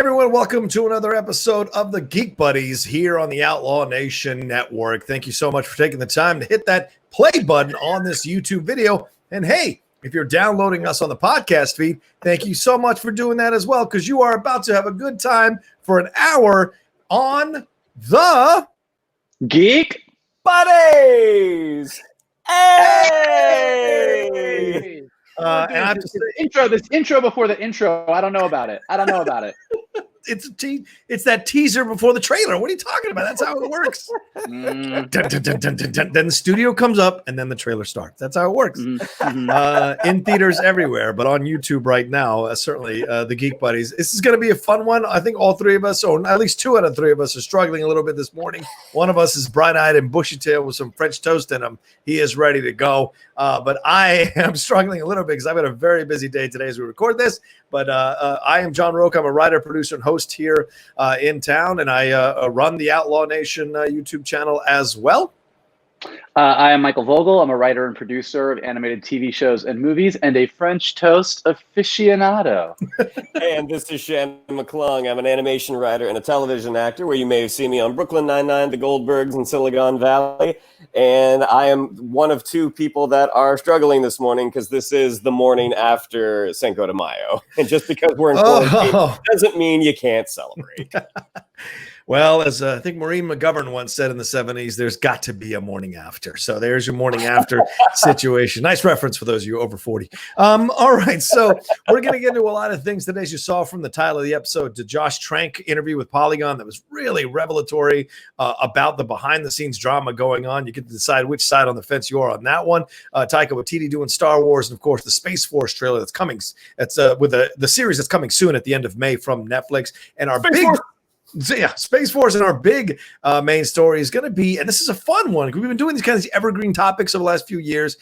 everyone, welcome to another episode of the Geek Buddies here on the Outlaw Nation Network. Thank you so much for taking the time to hit that play button on this YouTube video. And hey, if you're downloading us on the podcast feed, thank you so much for doing that as well, because you are about to have a good time for an hour on the Geek Buddies. Hey! And I have to say, this intro before the intro. I don't know about it. It's that teaser before the trailer. What are you talking about? That's how it works. Dun, dun, dun, dun, dun, dun. Then the studio comes up and then the trailer starts. That's how it works. In theaters everywhere, but on YouTube right now, certainly the Geek Buddies. This is going to be a fun one. I think all three of us, or at least two out of three of us, are struggling a little bit this morning. One of us is bright-eyed and bushy-tailed with some French toast in him. He is ready to go. But I am struggling a little bit because I've had a very busy day today as we record this. But I am John Rocha. I'm a writer, producer, and host here in town, and I run the Outlaw Nation YouTube channel as well. I am Michael Vogel. I'm a writer and producer of animated TV shows and movies, and a French toast aficionado. And this is Shannon McClung. I'm an animation writer and a television actor, where you may have seen me on Brooklyn Nine-Nine, The Goldbergs, and Silicon Valley. And I am one of two people that are struggling this morning because this is the morning after Cinco de Mayo. And just because we're in quarantine doesn't mean you can't celebrate. Well, as I think Maureen McGovern once said in the 70s, there's got to be a morning after. So there's your morning after situation. Nice reference for those of you over 40. All right, so we're going to get into a lot of things today. As you saw from the title of the episode, the Josh Trank interview with Polygon that was really revelatory about the behind-the-scenes drama going on. You get to decide which side on the fence you are on that one. Taika Waititi doing Star Wars, and of course the Space Force trailer that's coming. That's with the series that's coming soon at the end of May from Netflix. And our Space Force, and our big main story is going to be, and this is a fun one. We've been doing these kinds of evergreen topics over the last few years,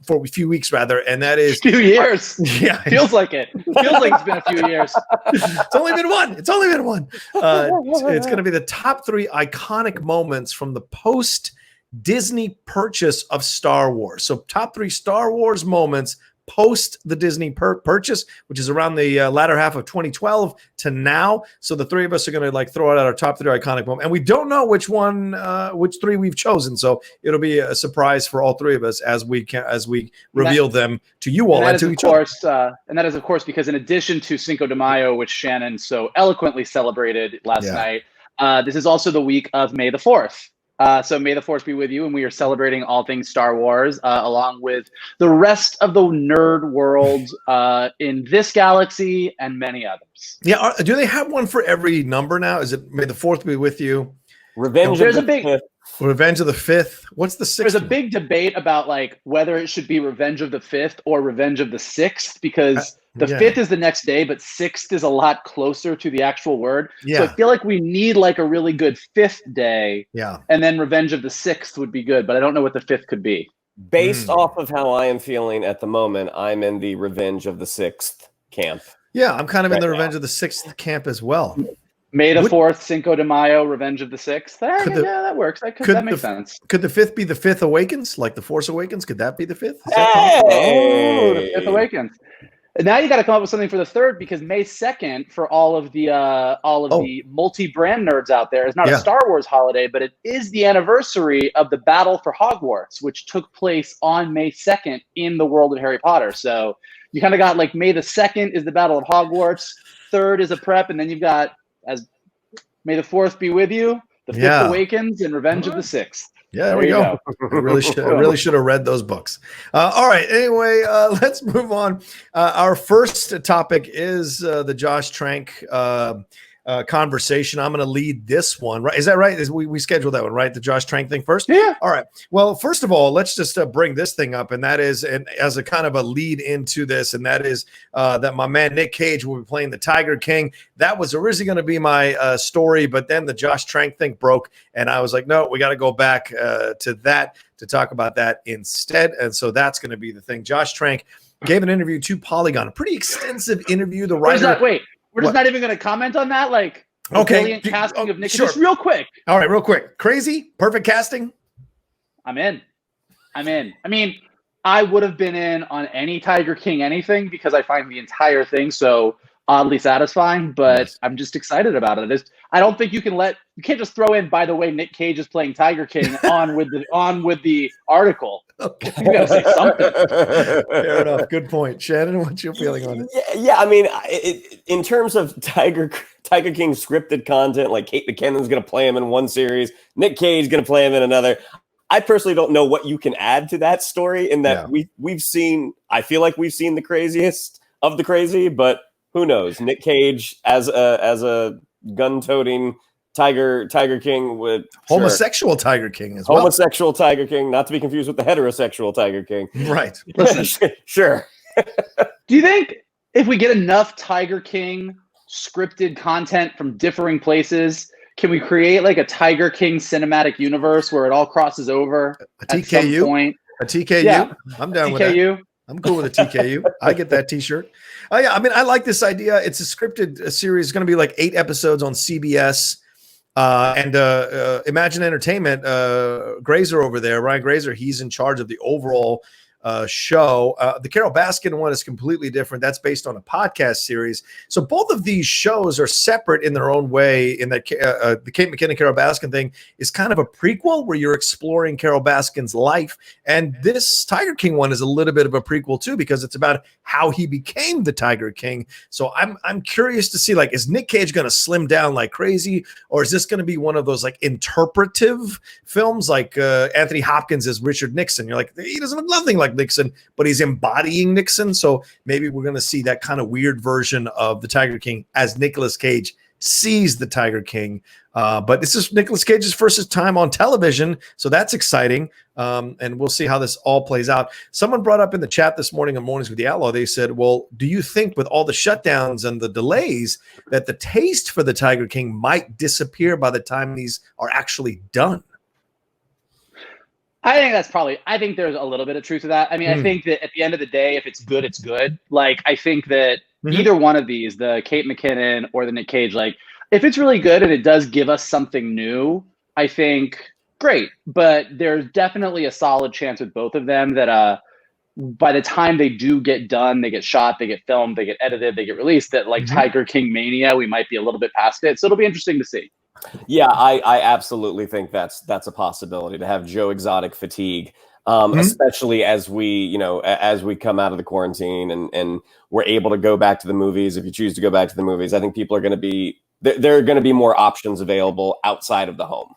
for a few weeks rather, and that is few years. Yeah, feels like it. Feels like it's been a few years. It's only been one. It's going to be the top 3 iconic moments from the post Disney purchase of Star Wars. So top 3 Star Wars moments post the Disney purchase, which is around the latter half of 2012 to now. So the three of us are going to throw out our top 3 iconic moments, and we don't know which 3 we've chosen. So it'll be a surprise for all 3 of us as we reveal them to you all and to each other. And that is, of course, because in addition to Cinco de Mayo, which Shannon so eloquently celebrated last night, this is also the week of May the 4th. So may the force be with you, and we are celebrating all things Star Wars, along with the rest of the nerd world in this galaxy and many others. Yeah, do they have one for every number now? Is it May the 4th be with you? Revenge of the 5th. What's the 6th? There's a big debate about whether it should be Revenge of the 5th or Revenge of the 6th, because the 5th is the next day, but 6th is a lot closer to the actual word. Yeah. So I feel like we need a really good 5th day. Yeah. And then Revenge of the 6th would be good, but I don't know what the 5th could be. Based off of how I am feeling at the moment, I'm in the Revenge of the 6th camp. Yeah, I'm kind of in the Revenge of the 6th camp as well. May the 4th, Cinco de Mayo, Revenge of the 6th. That works. That makes sense. Could the 5th be the 5th Awakens, like the Force Awakens? Could that be the 5th? Oh, the 5th Awakens. And now you got to come up with something for the 3rd, because May 2nd, for all of the multi-brand nerds out there, is not a Star Wars holiday, but it is the anniversary of the Battle for Hogwarts, which took place on May 2nd in the world of Harry Potter. So you kind of got May the 2nd is the Battle of Hogwarts, 3rd is a prep, and then you've got as May the 4th be with you, the 5th Awakens, and Revenge of the 6th. Yeah, there we go. I really should have read those books. All right. Anyway, let's move on. Our first topic is the Josh Trank conversation. I'm going to lead this one. Right? Is that right? We scheduled that one, right? The Josh Trank thing first? Yeah. All right. Well, first of all, let's just bring this thing up, and that is, and as a kind of a lead into this, and that is that my man Nick Cage will be playing the Tiger King. That was originally going to be my story, but then the Josh Trank thing broke, and I was like, no, we got to go back to that to talk about that instead. And so that's going to be the thing. Josh Trank gave an interview to Polygon, a pretty extensive interview. The writer. We're just not even going to comment on that. Brilliant casting of Nick. Sure. Just real quick. All right, real quick. Crazy? Perfect casting? I'm in. I mean, I would have been in on any Tiger King anything, because I find the entire thing so oddly satisfying, but Yes. I'm just excited about it. I don't think you can't just throw in, by the way, Nick Cage is playing Tiger King on with the article. Okay. You gotta say something. Fair enough. Good point. Shannon, what's your feeling on it? Yeah. I mean, in terms of Tiger King scripted content, like Kate McKinnon's going to play him in one series, Nick Cage going to play him in another. I personally don't know what you can add to that story. In that we've seen, I feel like we've seen the craziest of the crazy, but who knows? Nick Cage as a gun-toting Tiger King with homosexual Tiger King as well. Homosexual Tiger King, not to be confused with the heterosexual Tiger King. Right. Listen, Sure. do you think if we get enough Tiger King scripted content from differing places, can we create like a Tiger King cinematic universe where it all crosses over a TKU? At some point? A TKU? Yeah. I'm down with TKU. that. I'm cool with a TKU. I get that T-shirt. Oh yeah, I mean, I like this idea. It's a scripted series. It's going to be like 8 episodes on CBS. And Imagine Entertainment, Grazer over there, Ryan Grazer, he's in charge of the overall show. The Carol Baskin one is completely different. That's based on a podcast series. So both of these shows are separate in their own way. In that the Kate McKinnon Carol Baskin thing is kind of a prequel where you're exploring Carol Baskin's life, and this Tiger King one is a little bit of a prequel too, because it's about how he became the Tiger King. So I'm curious to see, like, is Nick Cage going to slim down like crazy, or is this going to be one of those like interpretive films, like Anthony Hopkins as Richard Nixon? You're like, he doesn't look nothing like Nixon, but he's embodying Nixon. So maybe we're going to see that kind of weird version of the Tiger King as Nicolas Cage sees the Tiger King. But this is Nicolas Cage's first time on television, so that's exciting. And we'll see how this all plays out. Someone brought up in the chat this morning on Mornings with the Outlaw, they said, well, do you think with all the shutdowns and the delays that the taste for the Tiger King might disappear by the time these are actually done? I think there's a little bit of truth to that. I mean, I think that at the end of the day, if it's good, it's good. Like, I think that either one of these, the Kate McKinnon or the Nick Cage, like, if it's really good and it does give us something new, I think great. But there's definitely a solid chance with both of them that by the time they do get done, they get shot, they get filmed, they get edited, they get released, that like Tiger King mania, we might be a little bit past it. So it'll be interesting to see. Yeah, I absolutely think that's a possibility, to have Joe Exotic fatigue, especially as we come out of the quarantine and we're able to go back to the movies. If you choose to go back to the movies, I think people are going to be, there are going to be more options available outside of the home.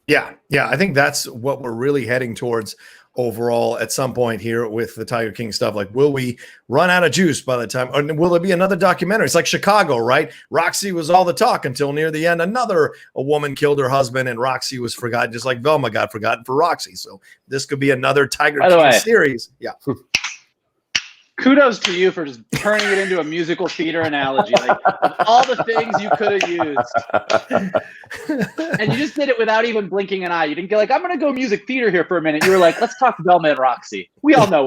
Yeah, I think that's what we're really heading towards overall at some point here with the Tiger King stuff. Like, will we run out of juice by the time, or will there be another documentary? It's like Chicago, right? Roxy was all the talk until near the end. A woman killed her husband and Roxy was forgotten, just like Velma got forgotten for Roxy. So this could be another Tiger King series. Yeah. Kudos to you for just turning it into a musical theater analogy. Like, of all the things you could have used. And you just did it without even blinking an eye. You didn't go like, I'm going to go music theater here for a minute. You were like, let's talk Velma and Roxy. We all know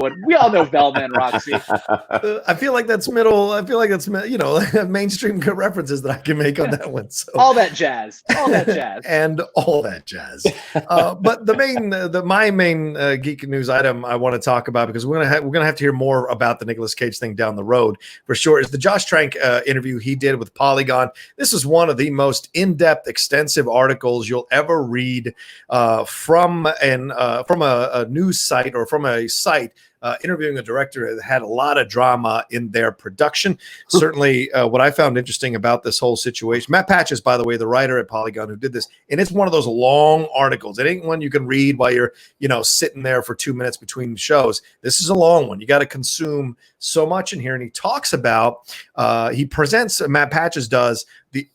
Velma and Roxy. I feel like that's mainstream references that I can make on that one. So all that jazz. And all that jazz. But my main geek news item I want to talk about, because we're gonna have to hear more about the Nicolas Cage thing down the road for sure, is the Josh Trank interview he did with Polygon. This is one of the most in-depth, extensive articles you'll ever read from a news site or from a site interviewing a director that had a lot of drama in their production. Certainly what I found interesting about this whole situation, Matt Patches, by the way, the writer at Polygon who did this, and it's one of those long articles. It ain't one you can read while you're, sitting there for 2 minutes between shows. This is a long one. You got to consume so much in here. And he talks about, he presents, Matt Patches does,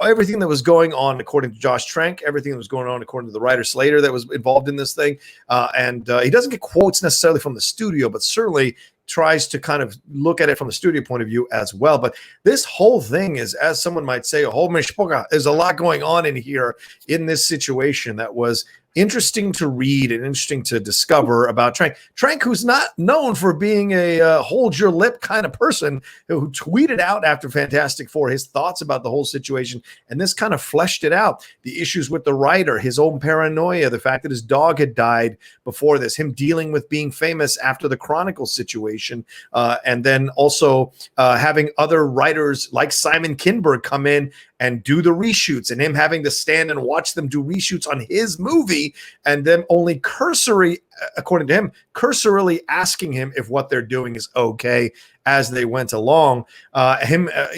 everything that was going on according to Josh Trank, everything that was going on according to the writer Slater that was involved in this thing. And he doesn't get quotes necessarily from the studio, but certainly tries to kind of look at it from the studio point of view as well. But this whole thing is, as someone might say, a whole mishpocha. There's a lot going on in here in this situation that was interesting to read and interesting to discover about Trank. Trank, who's not known for being a hold your lip kind of person, who tweeted out after Fantastic Four his thoughts about the whole situation, and this kind of fleshed it out. The issues with the writer, his own paranoia, the fact that his dog had died before this, him dealing with being famous after the Chronicle situation, and then also having other writers like Simon Kinberg come in and do the reshoots, and him having to stand and watch them do reshoots on his movie, and them only cursory, according to him, cursorily asking him if what they're doing is okay as they went along.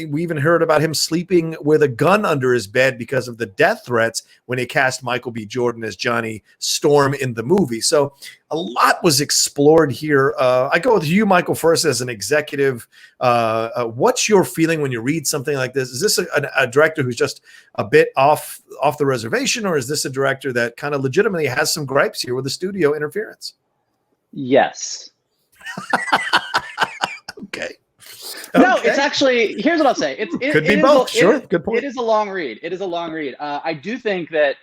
We even heard about him sleeping with a gun under his bed because of the death threats when he cast Michael B. Jordan as Johnny Storm in the movie. So a lot was explored here. I go with you, Michael, first as an executive. What's your feeling when you read something like this? Is this a director who's just a bit off the reservation, or is this a director that kind of legitimately has some gripes here with the studio interference? Yes. Okay. No, it's actually, here's what I'll say. It could be both. Sure. Good point. It is a long read. I do think that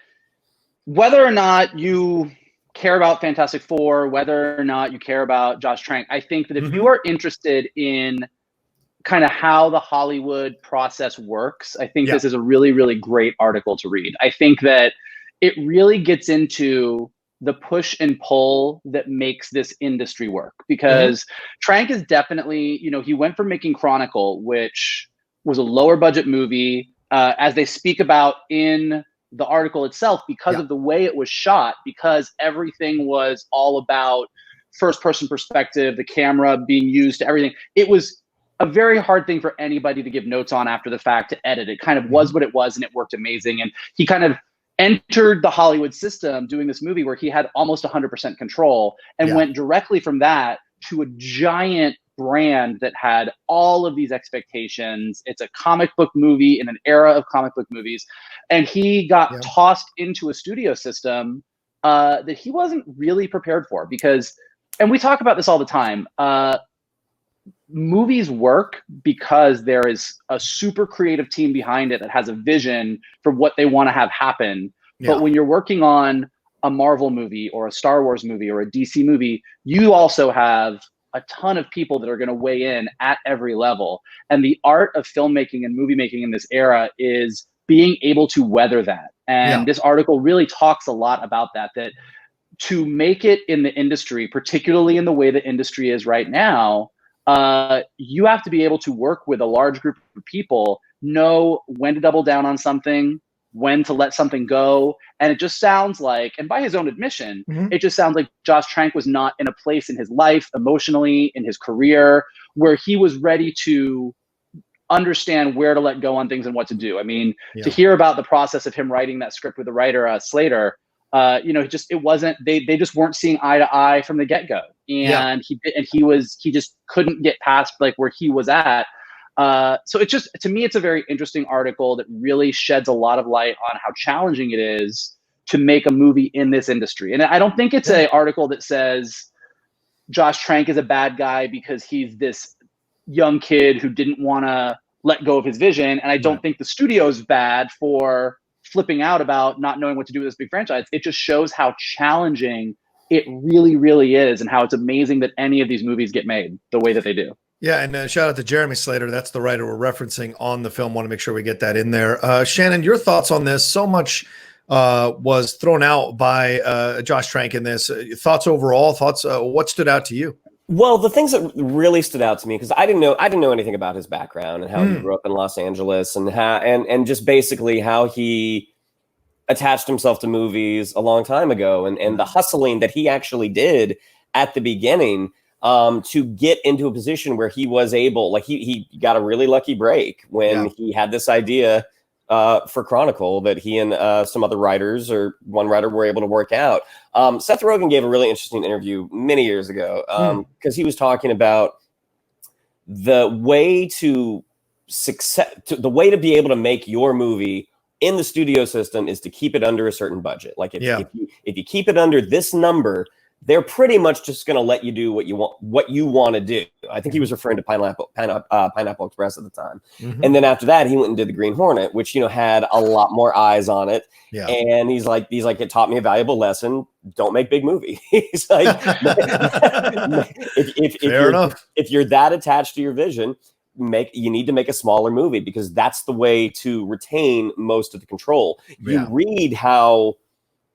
whether or not you care about Fantastic Four, whether or not you care about Josh Trank, I think that if you are interested in kind of how the Hollywood process works, I think this is a really, really great article to read. I think that it really gets into the push and pull that makes this industry work, because Trank is definitely, he went from making Chronicle, which was a lower budget movie, as they speak about in the article itself, because of the way it was shot, because everything was all about first person perspective, the camera being used to everything. It was a very hard thing for anybody to give notes on after the fact to edit. It kind of was what it was, and it worked amazing. And he kind of entered the Hollywood system doing this movie where he had almost 100% control, and went directly from that to a giant brand that had all of these expectations. It's a comic book movie in an era of comic book movies. And he got tossed into a studio system that he wasn't really prepared for, because, and we talk about this all the time, movies work because there is a super creative team behind it that has a vision for what they want to have happen. But when you're working on a Marvel movie or a Star Wars movie or a DC movie, you also have a ton of people that are going to weigh in at every level. And the art of filmmaking and movie making in this era is being able to weather that. And this article really talks a lot about that to make it in the industry, particularly in the way the industry is right now, you have to be able to work with a large group of people, know when to double down on something, when to let something go. And it just sounds like, and by his own admission, it just sounds like Josh Trank was not in a place in his life, emotionally, in his career, where he was ready to understand where to let go on things and what to do. I mean, to hear about the process of him writing that script with the writer, Slater, they just weren't seeing eye to eye from the get-go. And he just couldn't get past like where he was at. So it just, to me, it's a very interesting article that really sheds a lot of light on how challenging it is to make a movie in this industry. And I don't think it's an article that says Josh Trank is a bad guy because he's this young kid who didn't want to let go of his vision. And I don't think the studio's bad for flipping out about not knowing what to do with this big franchise. It just shows how challenging it really, really is, and how it's amazing that any of these movies get made the way that they do. Yeah, and shout out to Jeremy Slater. That's the writer we're referencing on the film. Want to make sure we get that in there. Shannon, your thoughts on this? So much was thrown out by Josh Trank in this. Thoughts overall? Thoughts? What stood out to you? Well, the things that really stood out to me, because I didn't know anything about his background and how he grew up in Los Angeles, and and just basically how he attached himself to movies a long time ago, and the hustling that he actually did at the beginning to get into a position where he was able, like he got a really lucky break when he had this idea for Chronicle that he and some other writers, or one writer, were able to work out. Seth Rogen gave a really interesting interview many years ago because he was talking about the way to the way to be able to make your movie in the studio system is to keep it under a certain budget. Like if you keep it under this number, they're pretty much just going to let you do what you want to do. I think he was referring to Pineapple Express at the time. And then after that, he went and did the Green Hornet, which, had a lot more eyes on it. Yeah. And he's like, it taught me a valuable lesson. Don't make big movies. He's like, if you're that attached to your vision, you need to make a smaller movie, because that's the way to retain most of the control. You read how,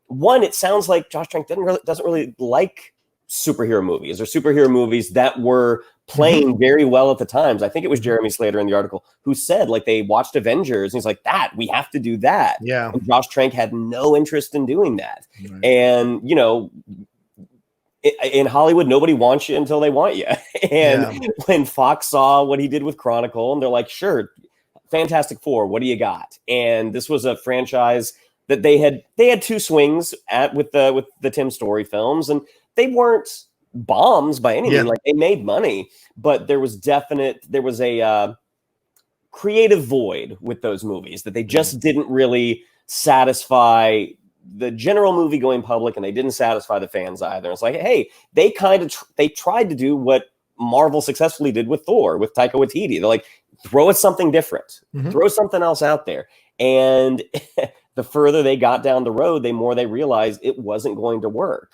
one, it sounds like Josh Trank doesn't really like superhero movies, or superhero movies that were playing very well at the times. I think it was Jeremy Slater in the article who said, like, they watched Avengers and he's like, we have to do that. Yeah. And Josh Trank had no interest in doing that. Right. And, in Hollywood, nobody wants you until they want you. And when Fox saw what he did with Chronicle, and they're like, sure, Fantastic Four, what do you got? And this was a franchise that they had two swings at with the Tim Story films, and they weren't bombs by any means. Like, they made money, but there was a creative void with those movies that they just didn't really satisfy the general movie going public, and they didn't satisfy the fans either. It's like, hey, they tried to do what Marvel successfully did with Thor, with Taika Waititi. They're like, throw us something different, throw something else out there. And the further they got down the road, the more they realized it wasn't going to work.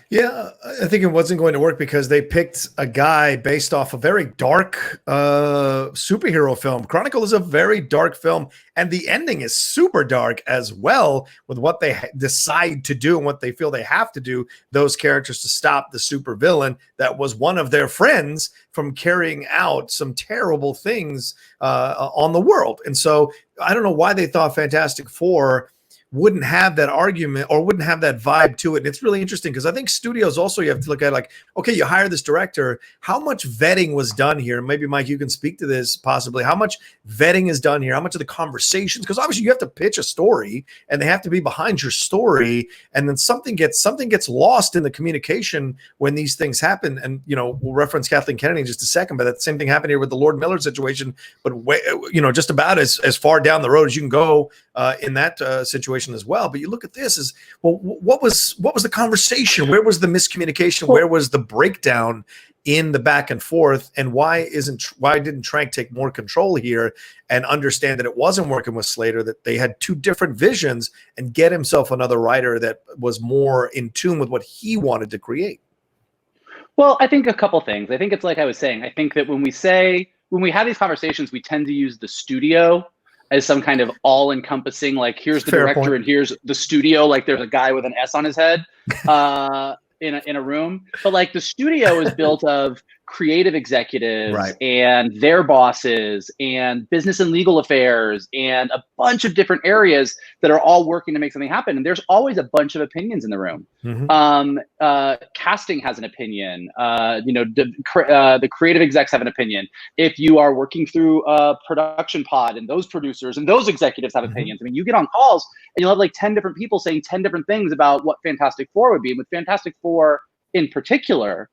Yeah, I think it wasn't going to work because they picked a guy based off a very dark superhero film. Chronicle is a very dark film, and the ending is super dark as well, with what they decide to do and what they feel they have to do, those characters, to stop the supervillain that was one of their friends from carrying out some terrible things on the world. And so I don't know why they thought Fantastic Four wouldn't have that argument or wouldn't have that vibe to it. And it's really interesting because I think studios also, you have to look at, like, okay, you hire this director, how much vetting was done here? Maybe, Mike, you can speak to this possibly. How much vetting is done here? How much of the conversations? Because obviously you have to pitch a story and they have to be behind your story. And then something gets lost in the communication when these things happen. And, we'll reference Kathleen Kennedy in just a second, but that same thing happened here with the Lord Miller situation, but just about as far down the road as you can go in that situation as well. But you look at this as, well, what was the conversation? Where was the miscommunication? Where was the breakdown in the back and forth? And why didn't Trank take more control here and understand that it wasn't working with Slater, that they had two different visions, and get himself another writer that was more in tune with what he wanted to create? Well, I think a couple things. I think it's like I was saying, I think that when we have these conversations, we tend to use the studio as some kind of all-encompassing, like, here's the director and here's the studio, like there's a guy with an S on his head in a room. But, like, the studio is built of creative executives and their bosses and business and legal affairs and a bunch of different areas that are all working to make something happen. And there's always a bunch of opinions in the room. Casting has an opinion. The creative execs have an opinion. If you are working through a production pod, and those producers and those executives have opinions. I mean, you get on calls and you'll have like 10 different people saying 10 different things about what Fantastic Four would be. And with Fantastic Four in particular,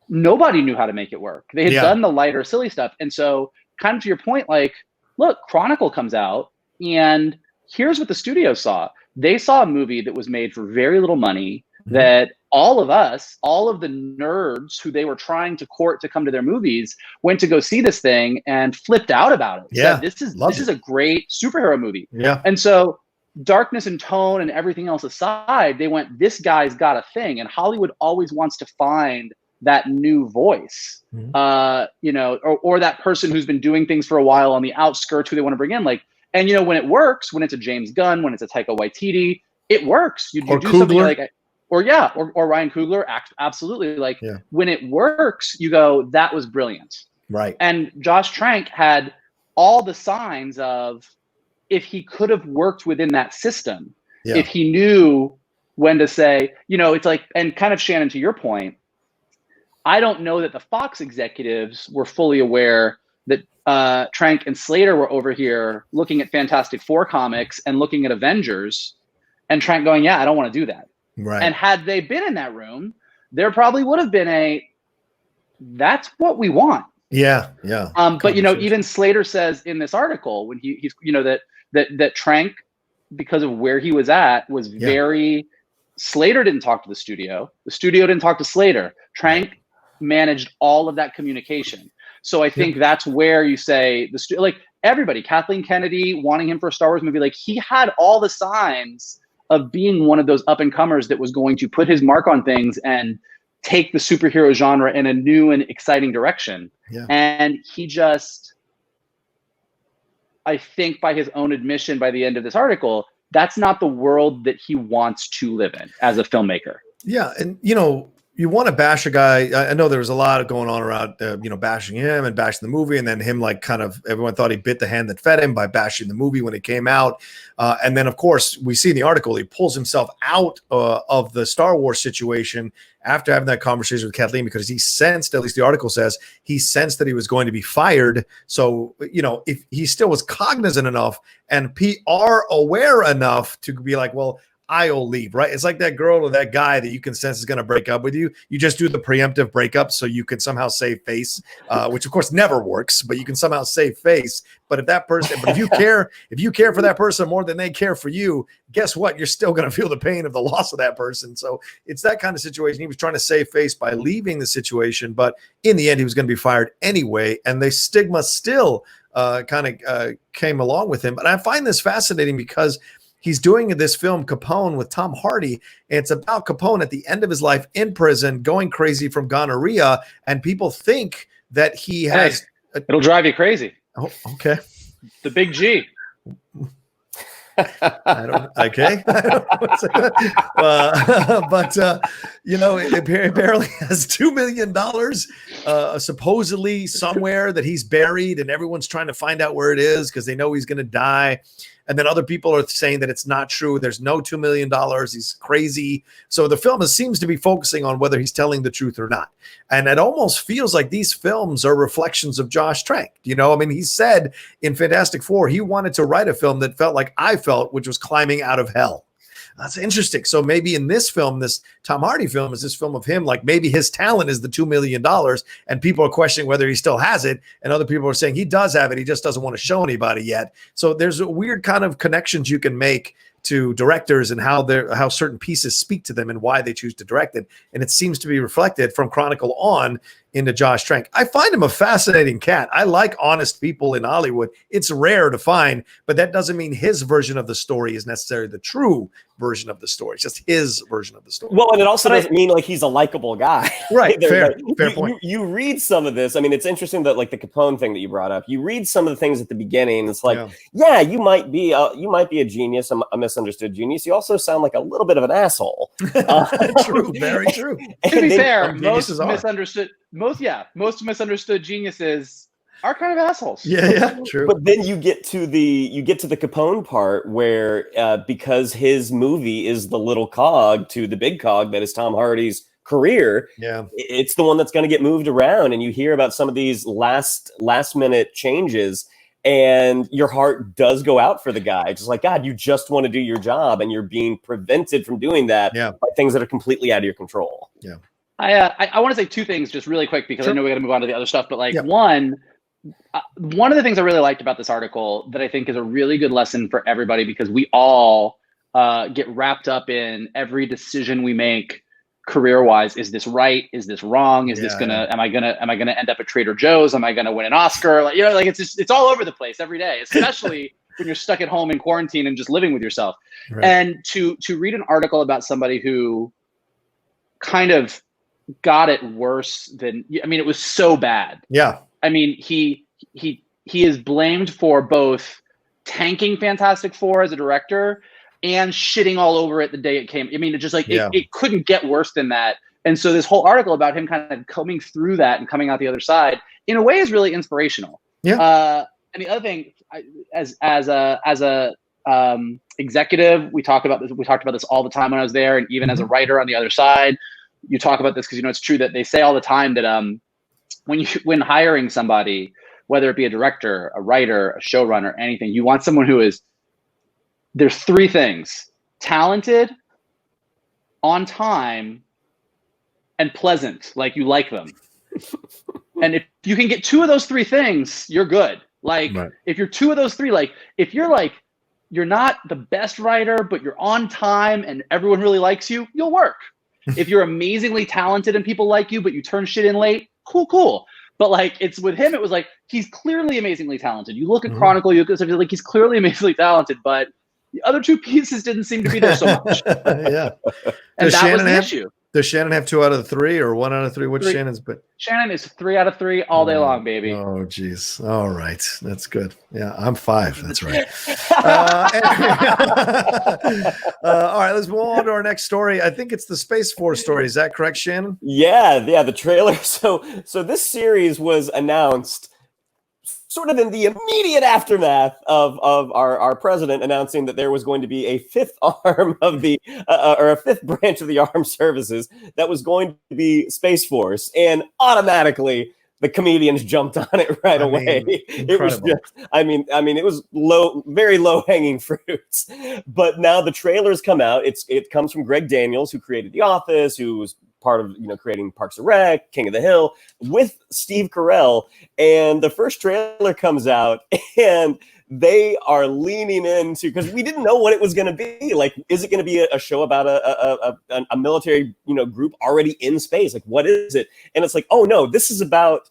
nobody knew how to make it work. They had done the lighter, silly stuff. And so, kind of to your point, like, look, Chronicle comes out, and here's what the studio saw. They saw a movie that was made for very little money, that all of the nerds who they were trying to court to come to their movies, went to go see this thing and flipped out about it. Yeah, said, this is a great superhero movie. Yeah. And so, darkness and tone and everything else aside, they went, this guy's got a thing. And Hollywood always wants to find that new voice, or that person who's been doing things for a while on the outskirts who they want to bring in. Like, and when it works, when it's a James Gunn, when it's a Taika Waititi, it works. You do something like, or Ryan Coogler, absolutely. Like, when it works, you go, that was brilliant. Right. And Josh Trank had all the signs of, if he could have worked within that system, if he knew when to say, it's like, and kind of, Shannon, to your point, I don't know that the Fox executives were fully aware that Trank and Slater were over here looking at Fantastic Four comics and looking at Avengers, and Trank going, yeah, I don't want to do that. Right. And had they been in that room, there probably would have been that's what we want. Yeah. Yeah. But even Slater says in this article, when he's that Trank, because of where he was at, was very Slater didn't talk to the studio didn't talk to Slater. Trank managed all of that communication. So I think that's where you say like everybody, Kathleen Kennedy wanting him for a Star Wars movie, like he had all the signs of being one of those up and comers that was going to put his mark on things and take the superhero genre in a new and exciting direction. Yeah. And he just, I think by his own admission, by the end of this article, that's not the world that he wants to live in as a filmmaker. Yeah. And, you know, you want to bash a guy. I know there was a lot of going on around, bashing him and bashing the movie. And then him, like, kind of everyone thought he bit the hand that fed him by bashing the movie when it came out. And then, of course, we see in the article, he pulls himself out of the Star Wars situation after having that conversation with Kathleen, because he sensed, at least the article says, he sensed that he was going to be fired. So, you know, if he still was cognizant enough and PR aware enough to be like, well, I'll leave, right? It's like that girl or that guy that you can sense is going to break up with you. You just do the preemptive breakup so you can somehow save face, which of course never works, but you can somehow save face. But if you care for that person more than they care for you, guess what? You're still going to feel the pain of the loss of that person. So it's that kind of situation. He was trying to save face by leaving the situation, but in the end, he was going to be fired anyway. And the stigma still came along with him. But I find this fascinating because he's doing this film Capone with Tom Hardy. And it's about Capone at the end of his life in prison, going crazy from gonorrhea. And people think that he has. It'll drive you crazy. Oh, okay. The big G. I don't. Okay. It apparently has $2 million supposedly somewhere that he's buried, and everyone's trying to find out where it is because they know he's going to die. And then other people are saying that it's not true. There's no $2 million. He's crazy. So the film seems to be focusing on whether he's telling the truth or not. And it almost feels like these films are reflections of Josh Trank. You know, I mean, he said in Fantastic Four, he wanted to write a film that felt like I felt, which was climbing out of hell. That's interesting. So maybe in this film, this Tom Hardy film is this film of him, like maybe his talent is the $2 million and people are questioning whether he still has it. And other people are saying he does have it. He just doesn't want to show anybody yet. So there's a weird kind of connections you can make to directors and how certain pieces speak to them and why they choose to direct it. And it seems to be reflected from Chronicle on into Josh Trank. I find him a fascinating cat. I like honest people in Hollywood. It's rare to find, but that doesn't mean his version of the story is necessarily the true version of the story. It's just his version of the story. Well, and it also doesn't mean like he's a likable guy. Right. Fair point. You read some of this. I mean, it's interesting that like the Capone thing that you brought up, you read some of the things at the beginning. It's like, yeah you might be a genius, a misunderstood genius. You also sound like a little bit of an asshole. True. Very true. To be fair, most misunderstood geniuses are kind of assholes. Yeah, true. But then you get to the Capone part where because his movie is the little cog to the big cog that is Tom Hardy's career. Yeah, it's the one that's going to get moved around, and you hear about some of these last minute changes, and your heart does go out for the guy. It's just like, God, you just want to do your job, and you're being prevented from doing that by things that are completely out of your control. Yeah. I want to say two things just really quick because I know we got to move on to the other stuff. But one of the things I really liked about this article that I think is a really good lesson for everybody, because we all get wrapped up in every decision we make career-wise. Is this right? Is this wrong? Am I gonna end up at Trader Joe's? Am I gonna win an Oscar? Like, it's all over the place every day, especially when you're stuck at home in quarantine and just living with yourself. Right. And to read an article about somebody who kind of got it worse than, I mean, it was so bad. Yeah. I mean, he is blamed for both tanking Fantastic Four as a director and shitting all over it the day it came. I mean, it just like, it couldn't get worse than that. And so this whole article about him kind of coming through that and coming out the other side in a way is really inspirational. Yeah. And the other thing, as a executive, we talked about this all the time when I was there. And even as a writer on the other side, you talk about this because, it's true that they say all the time that when hiring somebody, whether it be a director, a writer, a showrunner, anything, you want someone who is, there's three things: talented, on time, and pleasant, like you like them. And if you can get two of those three things, you're good. Like, if you're two of those three, like if you're like you're not the best writer, but you're on time and everyone really likes you, you'll work. If you're amazingly talented and people like you, but you turn shit in late, cool. But like, it's with him, it was like, he's clearly amazingly talented. You look at Chronicle, you look at something like he's clearly amazingly talented, but the other two pieces didn't seem to be there so much. Yeah. And that was the issue. Does Shannon have 2 out of 3 or 1 out of 3? What's Shannon's? But Shannon is 3 out of 3 all day long, baby. Oh, geez. All right. That's good. Yeah, I'm 5. That's right. All right, let's move on to our next story. I think it's the Space Force story. Is that correct, Shannon? Yeah, the trailer. So this series was announced sort of in the immediate aftermath of our president announcing that there was going to be a 5th arm of the or a 5th branch of the armed services that was going to be Space Force, and automatically the comedians jumped on it right away. It was just, I mean, it was very low hanging fruits. But now the trailers come out. It comes from Greg Daniels, who created The Office, who was part of creating Parks and Rec, King of the Hill, with Steve Carell. And the first trailer comes out, and they are leaning into, because we didn't know what it was going to be. Like, is it going to be a show about a military group already in space? Like, what is it? And it's like, oh no, this is about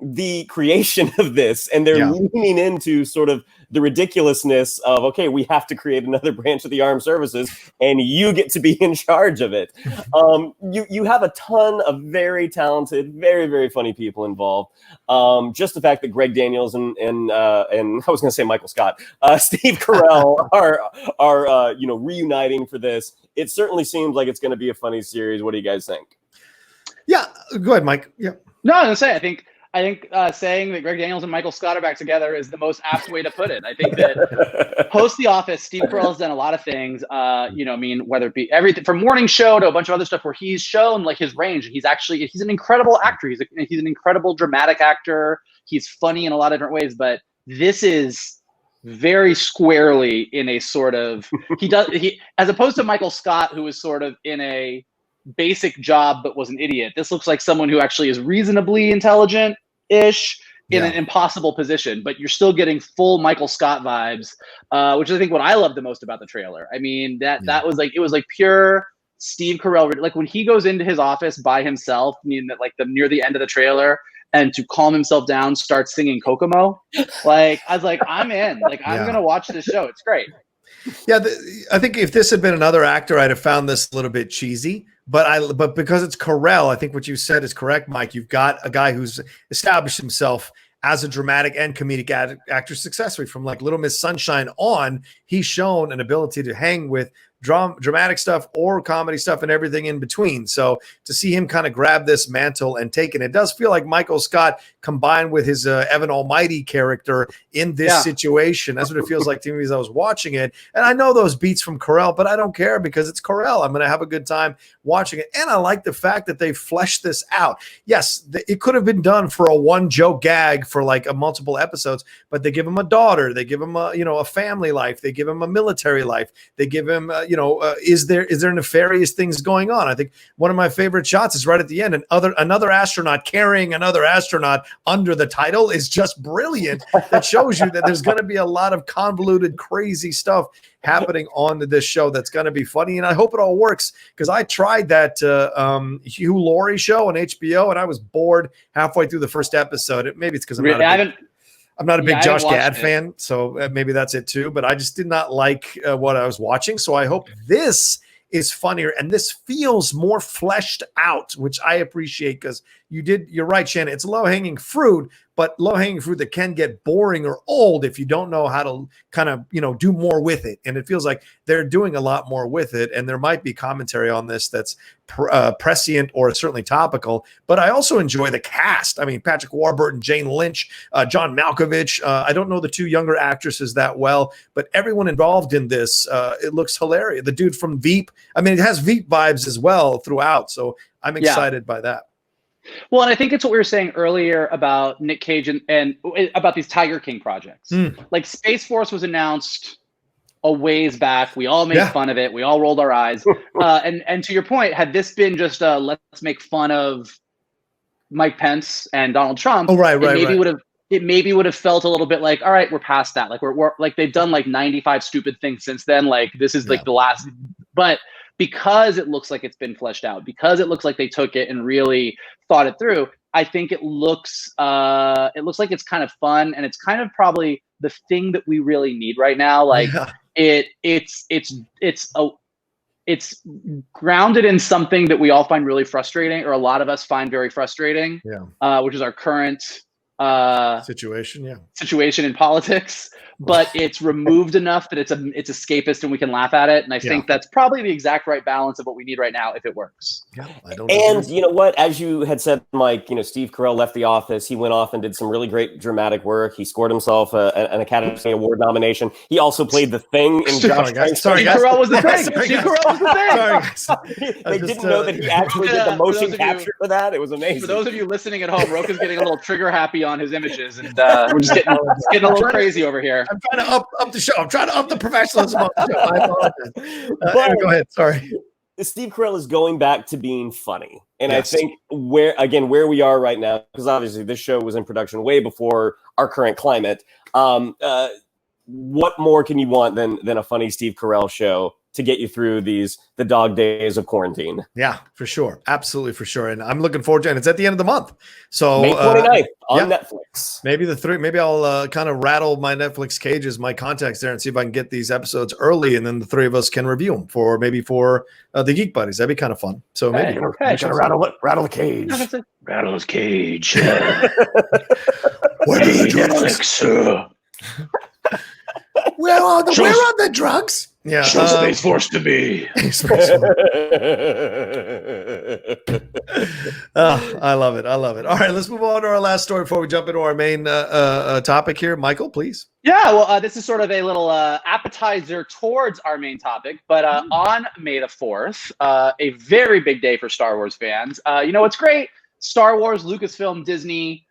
the creation of this, and they're leaning into sort of the ridiculousness of, okay, we have to create another branch of the armed services and you get to be in charge of it. You have a ton of very talented, very, very funny people involved. Just the fact that Greg Daniels and I was going to say Michael Scott, Steve Carell are reuniting for this. It certainly seems like it's going to be a funny series. What do you guys think? Yeah, go ahead, Mike. Yeah. No, I was going to say, I think saying that Greg Daniels and Michael Scott are back together is the most apt way to put it. I think that post The Office, Steve Carell has done a lot of things. Whether it be everything from morning show to a bunch of other stuff where he's shown like his range. He's an incredible actor. He's an incredible dramatic actor. He's funny in a lot of different ways. But this is very squarely in a sort of he as opposed to Michael Scott, who was sort of in a basic job but was an idiot. This looks like someone who actually is reasonably intelligent-ish in an impossible position, but you're still getting full Michael Scott vibes, which is I think what I love the most about the trailer. I mean, that was like, it was like pure Steve Carell. Like when he goes into his office by himself, near the end of the trailer, and to calm himself down, starts singing Kokomo. Like I was like, I'm in. Like I'm gonna watch this show. It's great. Yeah, I think if this had been another actor, I'd have found this a little bit cheesy. But because it's Carell, I think what you said is correct, Mike. You've got a guy who's established himself as a dramatic and comedic actor successfully. From like Little Miss Sunshine on, he's shown an ability to hang with dramatic stuff or comedy stuff and everything in between. So to see him kind of grab this mantle and take it, it does feel like Michael Scott combined with his Evan Almighty character in this situation. That's what it feels like to me as I was watching it. And I know those beats from Carell, but I don't care because it's Carell. I'm going to have a good time watching it. And I like the fact that they fleshed this out. Yes, it could have been done for a one joke gag for like a multiple episodes, but they give him a daughter. They give him a family life. They give him a military life. They give him, is there nefarious things going on? I think one of my favorite shots is right at the end. Another astronaut carrying another astronaut under the title is just brilliant. That shows you that there's going to be a lot of convoluted, crazy stuff happening on this show that's going to be funny. And I hope it all works because I tried that Hugh Laurie show on HBO and I was bored halfway through the first episode. Maybe it's because I'm not a big Josh Gad fan, so maybe that's it too. But I just did not like what I was watching. So I hope this is funnier and this feels more fleshed out, which I appreciate because you're right, Shannon. It's low-hanging fruit, but low-hanging fruit that can get boring or old if you don't know how to kind of, do more with it. And it feels like they're doing a lot more with it. And there might be commentary on this that's prescient or certainly topical. But I also enjoy the cast. I mean, Patrick Warburton, Jane Lynch, John Malkovich. I don't know the two younger actresses that well, but everyone involved in this, it looks hilarious. The dude from Veep. I mean, it has Veep vibes as well throughout. So I'm excited by that. Well, and I think it's what we were saying earlier about Nick Cage and about these Tiger King projects. Like Space Force was announced a ways back. We all made fun of it. We all rolled our eyes. And to your point, had this been just let's make fun of Mike Pence and Donald Trump, maybe would have it maybe would have felt a little bit like, all right, we're past that. Like we're like they've done like 95 stupid things since then. Like this is like the last, but because it looks like it's been fleshed out, because it looks like they took it and really thought it through, I think it looks like it's kind of fun, and it's kind of probably the thing that we really need right now. Like it's grounded in something that we all find really frustrating, or a lot of us find very frustrating, which is our current situation in politics. But it's removed enough that it's escapist and we can laugh at it. And I think that's probably the exact right balance of what we need right now if it works. And you know what? As you had said, Mike, Steve Carell left The Office. He went off and did some really great dramatic work. He scored himself an Academy Award nomination. He also played the Thing in Josh Trank. Steve Carell was the Thing. Steve Carell was the Thing. They didn't know that he actually did the motion capture for that. It was amazing. For those of you listening at home, Rocha's getting a little trigger happy on his images, and we're just getting a little crazy over here. I'm trying to up the show. I'm trying to up the professionalism of the show. I apologize. Go ahead. Sorry. Steve Carell is going back to being funny. And I think where we are right now, because obviously this show was in production way before our current climate. What more can you want than a funny Steve Carell show to get you through the dog days of quarantine? Yeah, for sure. Absolutely, for sure. And I'm looking forward to it. And it's at the end of the month. So May 29th on Netflix. Maybe I'll kind of rattle my Netflix cages, my contacts there, and see if I can get these episodes early, and then the three of us can review them for the Geek Buddies. That'd be kind of fun. So maybe we're going to rattle the cage. Rattle his cage. What are the drugs? Where are the drugs? Yeah, Space Force to me. I love it. All right, let's move on to our last story before we jump into our main topic here. Michael, please. Yeah, well, this is sort of a little appetizer towards our main topic. But on May the 4th, a very big day for Star Wars fans. What's great? Star Wars, Lucasfilm, Disney,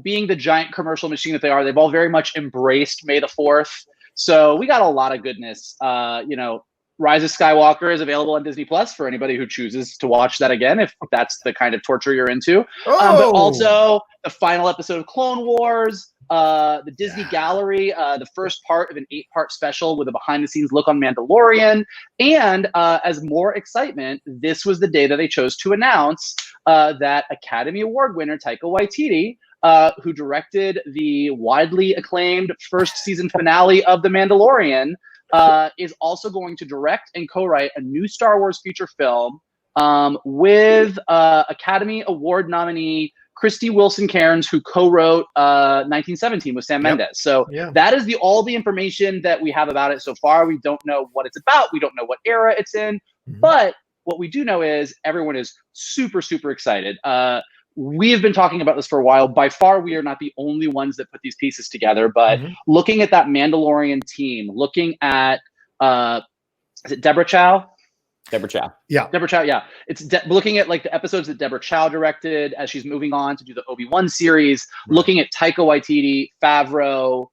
being the giant commercial machine that they are, they've all very much embraced May the 4th. So we got a lot of goodness. Rise of Skywalker is available on Disney Plus for anybody who chooses to watch that again, if that's the kind of torture you're into. But also the final episode of Clone Wars, the Disney Gallery, the first part of an 8-part special with a behind-the-scenes look on Mandalorian. And as more excitement, this was the day that they chose to announce that Academy Award winner Taika Waititi, who directed the widely acclaimed first season finale of The Mandalorian, is also going to direct and co-write a new Star Wars feature film with Academy Award nominee Christy Wilson Cairns, who co-wrote 1917 with Sam Mendes. So that is all the information that we have about it so far. We don't know what it's about. We don't know what era it's in. But what we do know is everyone is super, super excited. We have been talking about this for a while. By far, we are not the only ones that put these pieces together. But looking at that Mandalorian team, looking at, is it Deborah Chow? Deborah Chow. Yeah. Deborah Chow, yeah. It's looking at like the episodes that Deborah Chow directed as she's moving on to do the Obi-Wan series, looking at Taika Waititi, Favreau,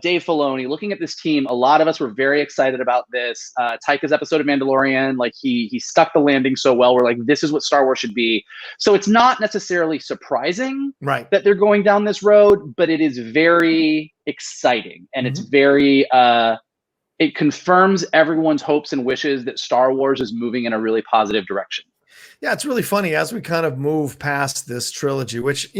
Dave Filoni, looking at this team, a lot of us were very excited about this. Taika's episode of Mandalorian, like he stuck the landing so well. We're like, this is what Star Wars should be. So it's not necessarily surprising that they're going down this road, but it is very exciting. And it's very, it confirms everyone's hopes and wishes that Star Wars is moving in a really positive direction. Yeah, it's really funny as we kind of move past this trilogy, which,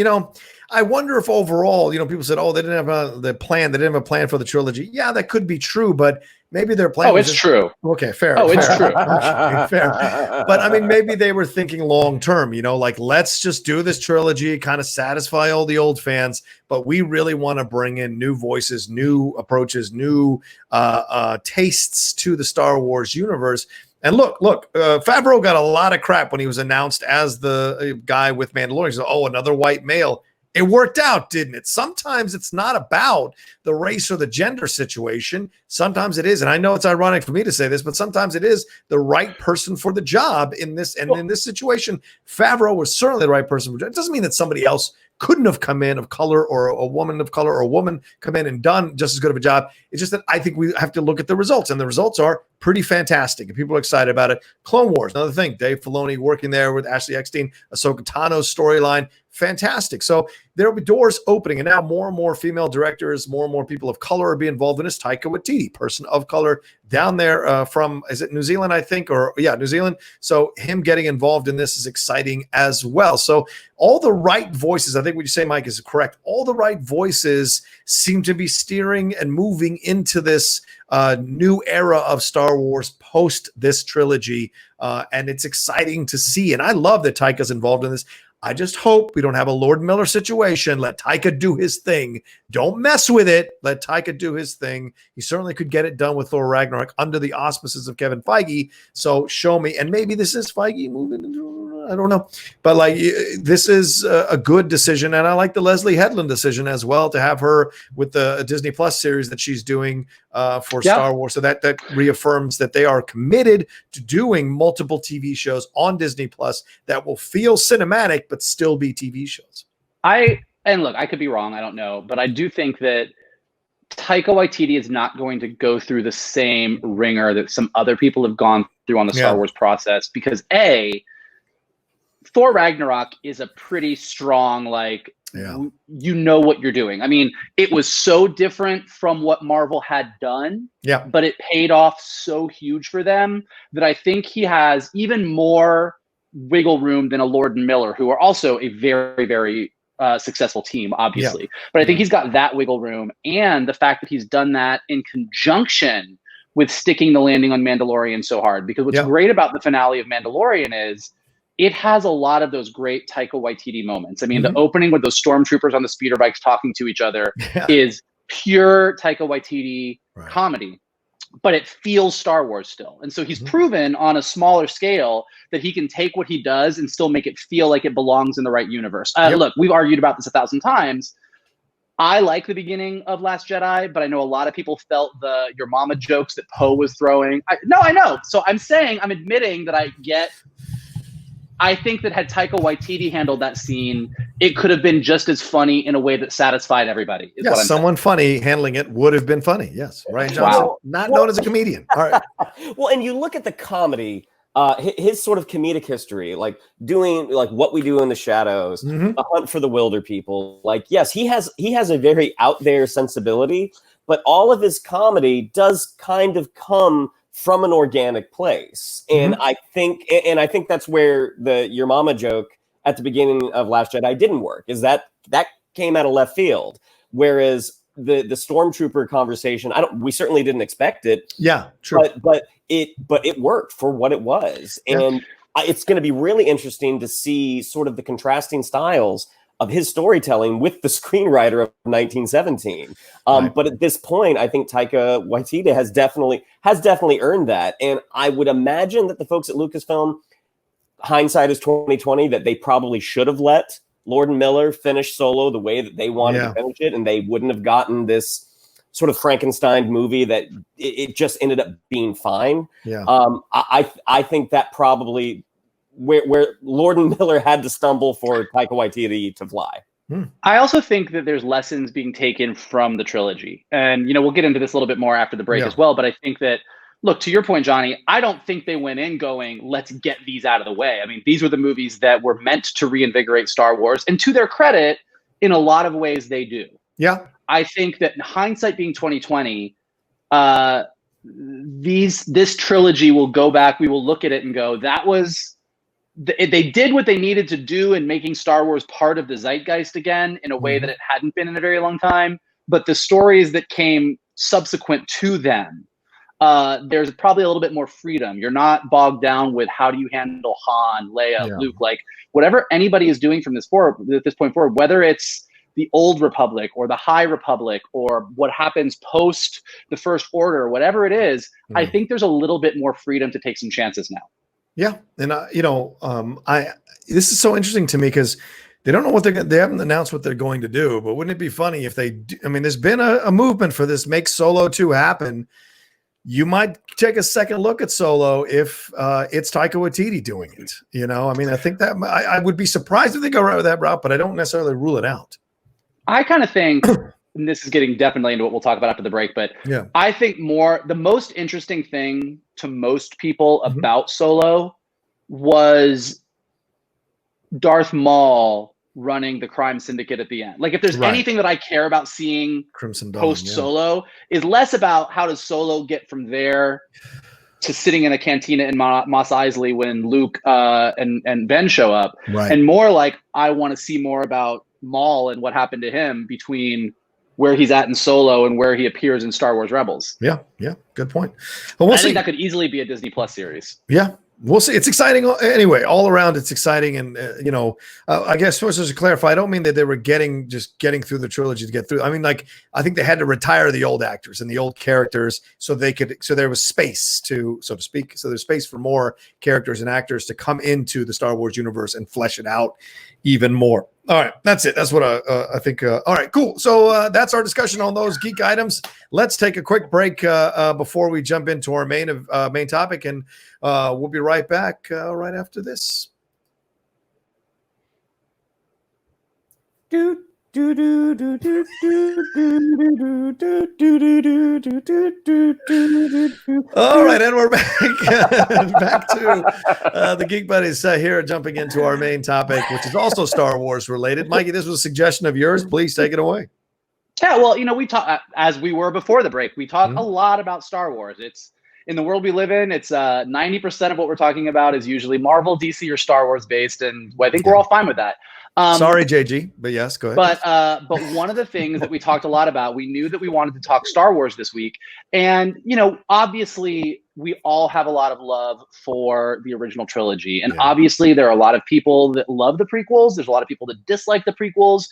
I wonder if overall, people said, they didn't have the plan. They didn't have a plan for the trilogy. Yeah, that could be true, but maybe their plan was true. Okay, fair. It's true. Okay, fair. But I mean, maybe they were thinking long term, like, let's just do this trilogy, kind of satisfy all the old fans, but we really want to bring in new voices, new approaches, new tastes to the Star Wars universe. And look, Favreau got a lot of crap when he was announced as the guy with Mandalorian. He said, another white male. It worked out, didn't it? Sometimes it's not about the race or the gender situation. Sometimes it is. And I know it's ironic for me to say this, but sometimes it is the right person for the job in this. And in this situation, Favreau was certainly the right person for the job. It doesn't mean that somebody else couldn't have come in of color, or a woman of color, or a woman come in and done just as good of a job. It's just that I think we have to look at the results, and the results are pretty fantastic, and people are excited about it. Clone Wars, another thing. Dave Filoni working there with Ashley Eckstein, Ahsoka Tano's storyline, fantastic. So there will be doors opening, and now more and more female directors, more and more people of color are being involved in this. Taika Waititi, person of color down there from, is it New Zealand, I think, or yeah, New Zealand. So him getting involved in this is exciting as well. So all the right voices, I think what you say, Mike, is correct. All the right voices seem to be steering and moving into this new era of Star Wars post this trilogy. And it's exciting to see. And I love that Taika's involved in this. I just hope we don't have a Lord Miller situation. Let Taika do his thing. Don't mess with it. Let Taika do his thing. He certainly could get it done with Thor Ragnarok under the auspices of Kevin Feige. So show me. And maybe this is Feige moving into, I don't know. But like, this is a good decision. And I like the Leslie Headland decision as well, to have her with the Disney Plus series that she's doing for Star Wars. So that reaffirms that they are committed to doing multiple TV shows on Disney Plus that will feel cinematic but still be TV shows. And look, I could be wrong, I don't know, but I do think that Taika Waititi is not going to go through the same ringer that some other people have gone through on the Star Wars process, because Thor Ragnarok is a pretty strong, like, you know what you're doing. I mean, it was so different from what Marvel had done, but it paid off so huge for them that I think he has even more wiggle room than a Lord and Miller, who are also a very, very successful team, obviously. But I think he's got that wiggle room, and the fact that he's done that in conjunction with sticking the landing on Mandalorian so hard. Because what's great about the finale of Mandalorian is it has a lot of those great Taika Waititi moments. I mean, the opening with those stormtroopers on the speeder bikes talking to each other is pure Taika Waititi comedy, but it feels Star Wars still. And so he's proven on a smaller scale that he can take what he does and still make it feel like it belongs in the right universe. Look, we've argued about this 1,000 times. I like the beginning of Last Jedi, but I know a lot of people felt the your mama jokes that Poe was throwing. I know. So I'm admitting that I think that had Taika Waititi handled that scene, it could have been just as funny in a way that satisfied everybody. Someone funny handling it would have been funny. Yes, Ryan Johnson, not known as a comedian. All right. Well, and you look at the comedy, his sort of comedic history, like doing like What We Do in the Shadows, The Hunt for the Wilder People. Like, yes, he has a very out there sensibility, but all of his comedy does kind of come from an organic place. And I think that's where your mama joke at the beginning of Last Jedi didn't work, is that came out of left field. Whereas the stormtrooper conversation, we certainly didn't expect it. Yeah, true. But it worked for what it was. And it's going to be really interesting to see sort of the contrasting styles of his storytelling with the screenwriter of 1917. But at this point, I think Taika Waititi has definitely earned that. And I would imagine that the folks at Lucasfilm, hindsight is 2020, that they probably should have let Lord and Miller finish Solo the way that they wanted to finish it, and they wouldn't have gotten this sort of Frankenstein movie that it just ended up being fine. I think that probably where Lord and Miller had to stumble for Taika Waititi to fly. I also think that there's lessons being taken from the trilogy. And, we'll get into this a little bit more after the break as well. But I think that, look, to your point, Johnny, I don't think they went in going, let's get these out of the way. I mean, these were the movies that were meant to reinvigorate Star Wars. And to their credit, in a lot of ways, they do. Yeah. I think that in hindsight being 2020, this trilogy will go back. We will look at it and go, they did what they needed to do in making Star Wars part of the zeitgeist again in a way that it hadn't been in a very long time. But the stories that came subsequent to them, there's probably a little bit more freedom. You're not bogged down with how do you handle Han, Leia, Luke, like whatever anybody is doing from this point forward, whether it's the Old Republic or the High Republic or what happens post the First Order, whatever it is, I think there's a little bit more freedom to take some chances now. Yeah. And, this is so interesting to me because they don't know they haven't announced what they're going to do, but wouldn't it be funny if they do? I mean, there's been a movement for this, make Solo 2 happen. You might take a second look at Solo if it's Taika Waititi doing it. I mean, I think that I would be surprised if they go right with that route, but I don't necessarily rule it out. I kind of think, and this is getting definitely into what we'll talk about after the break, but I think the most interesting thing to most people about Solo was Darth Maul running the crime syndicate at the end. Like, if there's Right. anything that I care about seeing Crimson Dawn, post Solo, is less about how does Solo get from there to sitting in a cantina in Mos Eisley when Luke and Ben show up, Right. and more like I want to see more about Maul and what happened to him between where he's at in Solo and where he appears in Star Wars Rebels. Yeah, good point. Well, we'll I see. think that could easily be a Disney Plus series. Yeah, we'll see. It's exciting anyway. All around, it's exciting, and I guess just to clarify, I don't mean that they were getting through the trilogy to get through. I mean, like, I think they had to retire the old actors and the old characters so there was space to, so to speak. So there's space for more characters and actors to come into the Star Wars universe and flesh it out even more. All right, that's it. That's what I think. All right, cool. So that's our discussion on those geek items. Let's take a quick break before we jump into our main topic, and we'll be right back right after this. All right, and we're back back to the Geek Buddies here, jumping into our main topic, which is also Star Wars related. Mikey, this was a suggestion of yours. Please take it away. Yeah, well, we talk, as we were before the break, we talk a lot about Star Wars. It's in the world we live in. It's 90% of what we're talking about is usually Marvel, DC, or Star Wars based, and I think we're all fine with that. Sorry, JG, but yes, go ahead. But one of the things that we talked a lot about, we knew that we wanted to talk Star Wars this week, and obviously we all have a lot of love for the original trilogy, and obviously there are a lot of people that love the prequels. There's a lot of people that dislike the prequels.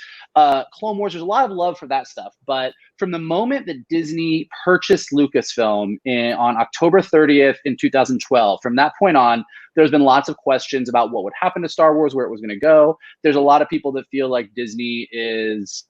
Clone Wars, there's a lot of love for that stuff. But from the moment that Disney purchased Lucasfilm on October 30th in 2012, from that point on, there's been lots of questions about what would happen to Star Wars, where it was going to go. There's a lot of people that feel like Disney is,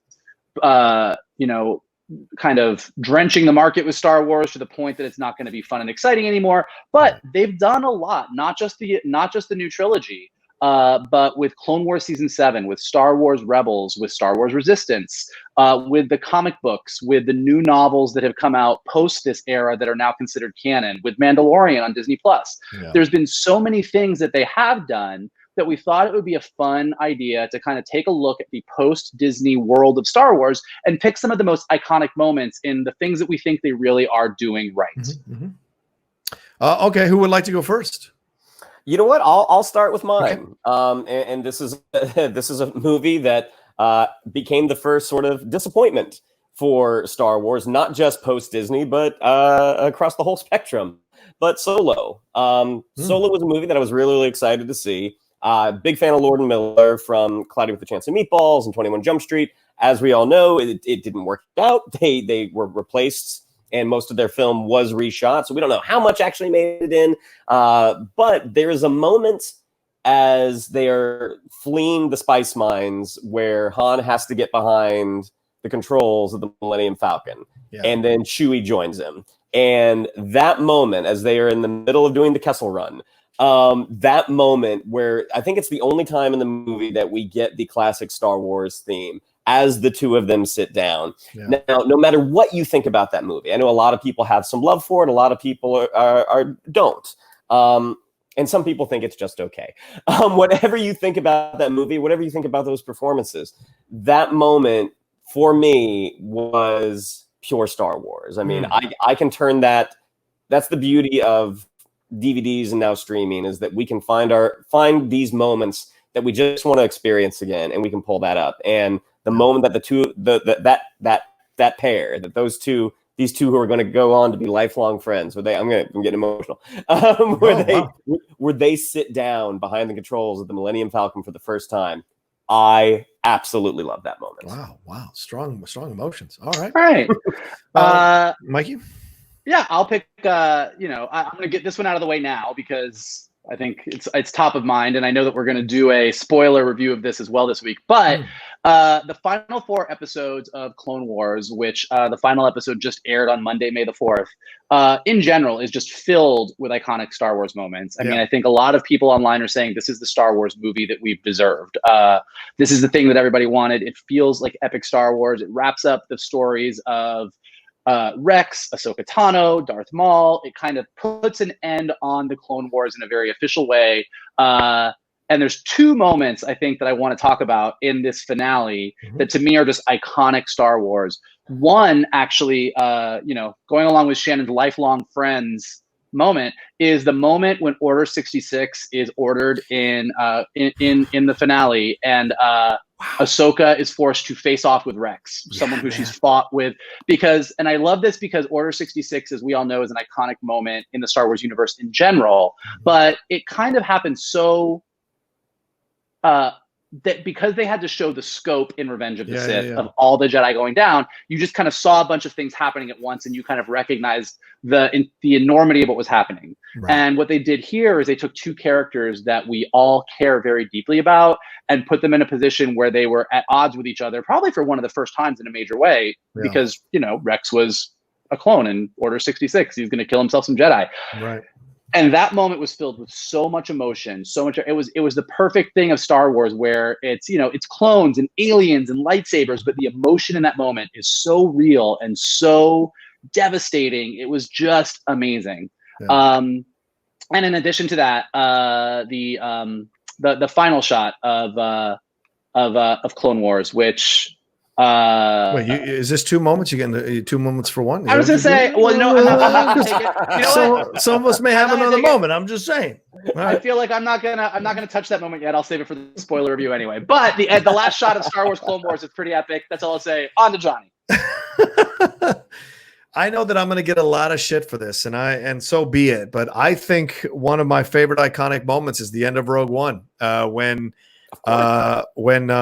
kind of drenching the market with Star Wars to the point that it's not going to be fun and exciting anymore. But they've done a lot, not just the new trilogy, but with Clone Wars Season 7, with Star Wars Rebels, with Star Wars Resistance, with the comic books, with the new novels that have come out post this era that are now considered canon, with Mandalorian on Disney Plus. Yeah. There's been so many things that they have done that we thought it would be a fun idea to kind of take a look at the post-Disney world of Star Wars and pick some of the most iconic moments in the things that we think they really are doing right. Mm-hmm. Okay, who would like to go first? You know what? I'll start with mine. Okay. And this is a movie that became the first sort of disappointment for Star Wars, not just post-Disney, but across the whole spectrum. But Solo. Solo was a movie that I was really, really excited to see. Big fan of Lord and Miller from Cloudy with a Chance of Meatballs and 21 Jump Street. As we all know, it didn't work out. They were replaced, and most of their film was reshot. So we don't know how much actually made it in. But there is a moment as they are fleeing the spice mines where Han has to get behind the controls of the Millennium Falcon. Yeah. And then Chewie joins him. And that moment, as they are in the middle of doing the Kessel Run, that moment where I think it's the only time in the movie that we get the classic Star Wars theme as the two of them sit down. Yeah. Now, no matter what you think about that movie, I know a lot of people have some love for it. A lot of people don't. And some people think it's just okay. Whatever you think about that movie, whatever you think about those performances, that moment for me was pure Star Wars. I mean, I can turn that. That's the beauty of DVDs and now streaming, is that we can find these moments that we just want to experience again, and we can pull that up. And the moment that that pair, that these two who are going to go on to be lifelong friends, I'm getting emotional. Where they sit down behind the controls of the Millennium Falcon for the first time. I absolutely love that moment. Wow, strong emotions. All right, Mikey. Yeah, I'll pick. I'm going to get this one out of the way now because I think it's top of mind, and I know that we're going to do a spoiler review of this as well this week. But the final 4 episodes of Clone Wars, which the final episode just aired on Monday, May the 4th, in general is just filled with iconic Star Wars moments. I mean, I think a lot of people online are saying this is the Star Wars movie that we've deserved. This is the thing that everybody wanted. It feels like epic Star Wars. It wraps up the stories of Rex, Ahsoka Tano, Darth Maul. It kind of puts an end on the Clone Wars in a very official way. And there's two moments I think that I want to talk about in this finale that to me are just iconic Star Wars. One, actually, going along with Shannon's lifelong friends moment, is the moment when Order 66 is ordered in the finale, and Ahsoka is forced to face off with Rex, someone who she's fought with. And I love this because Order 66, as we all know, is an iconic moment in the Star Wars universe in general, but it kind of happened so that because they had to show the scope in Revenge of the Sith of all the Jedi going down, you just kind of saw a bunch of things happening at once, and you kind of recognized the enormity of what was happening. Right. And what they did here is they took two characters that we all care very deeply about and put them in a position where they were at odds with each other, probably for one of the first times in a major way, because, Rex was a clone in Order 66. He's going to kill himself some Jedi. Right. And that moment was filled with so much emotion, it was the perfect thing of Star Wars, where it's clones and aliens and lightsabers, but the emotion in that moment is so real and so devastating. It was just amazing. Yeah. And in addition to that, the final shot of Clone Wars, which wait, is this two moments? You getting 2 moments for one? I was gonna say, well, no, I'm not gonna take it. You know what? Some of us may have another moment. I'm just saying. Right. I feel like I'm not gonna touch that moment yet. I'll save it for the spoiler review anyway. But the last shot of Star Wars Clone Wars is pretty epic. That's all I'll say. On to Johnny. I know that I'm going to get a lot of shit for this, and so be it. But I think one of my favorite iconic moments is the end of Rogue One, when Cassian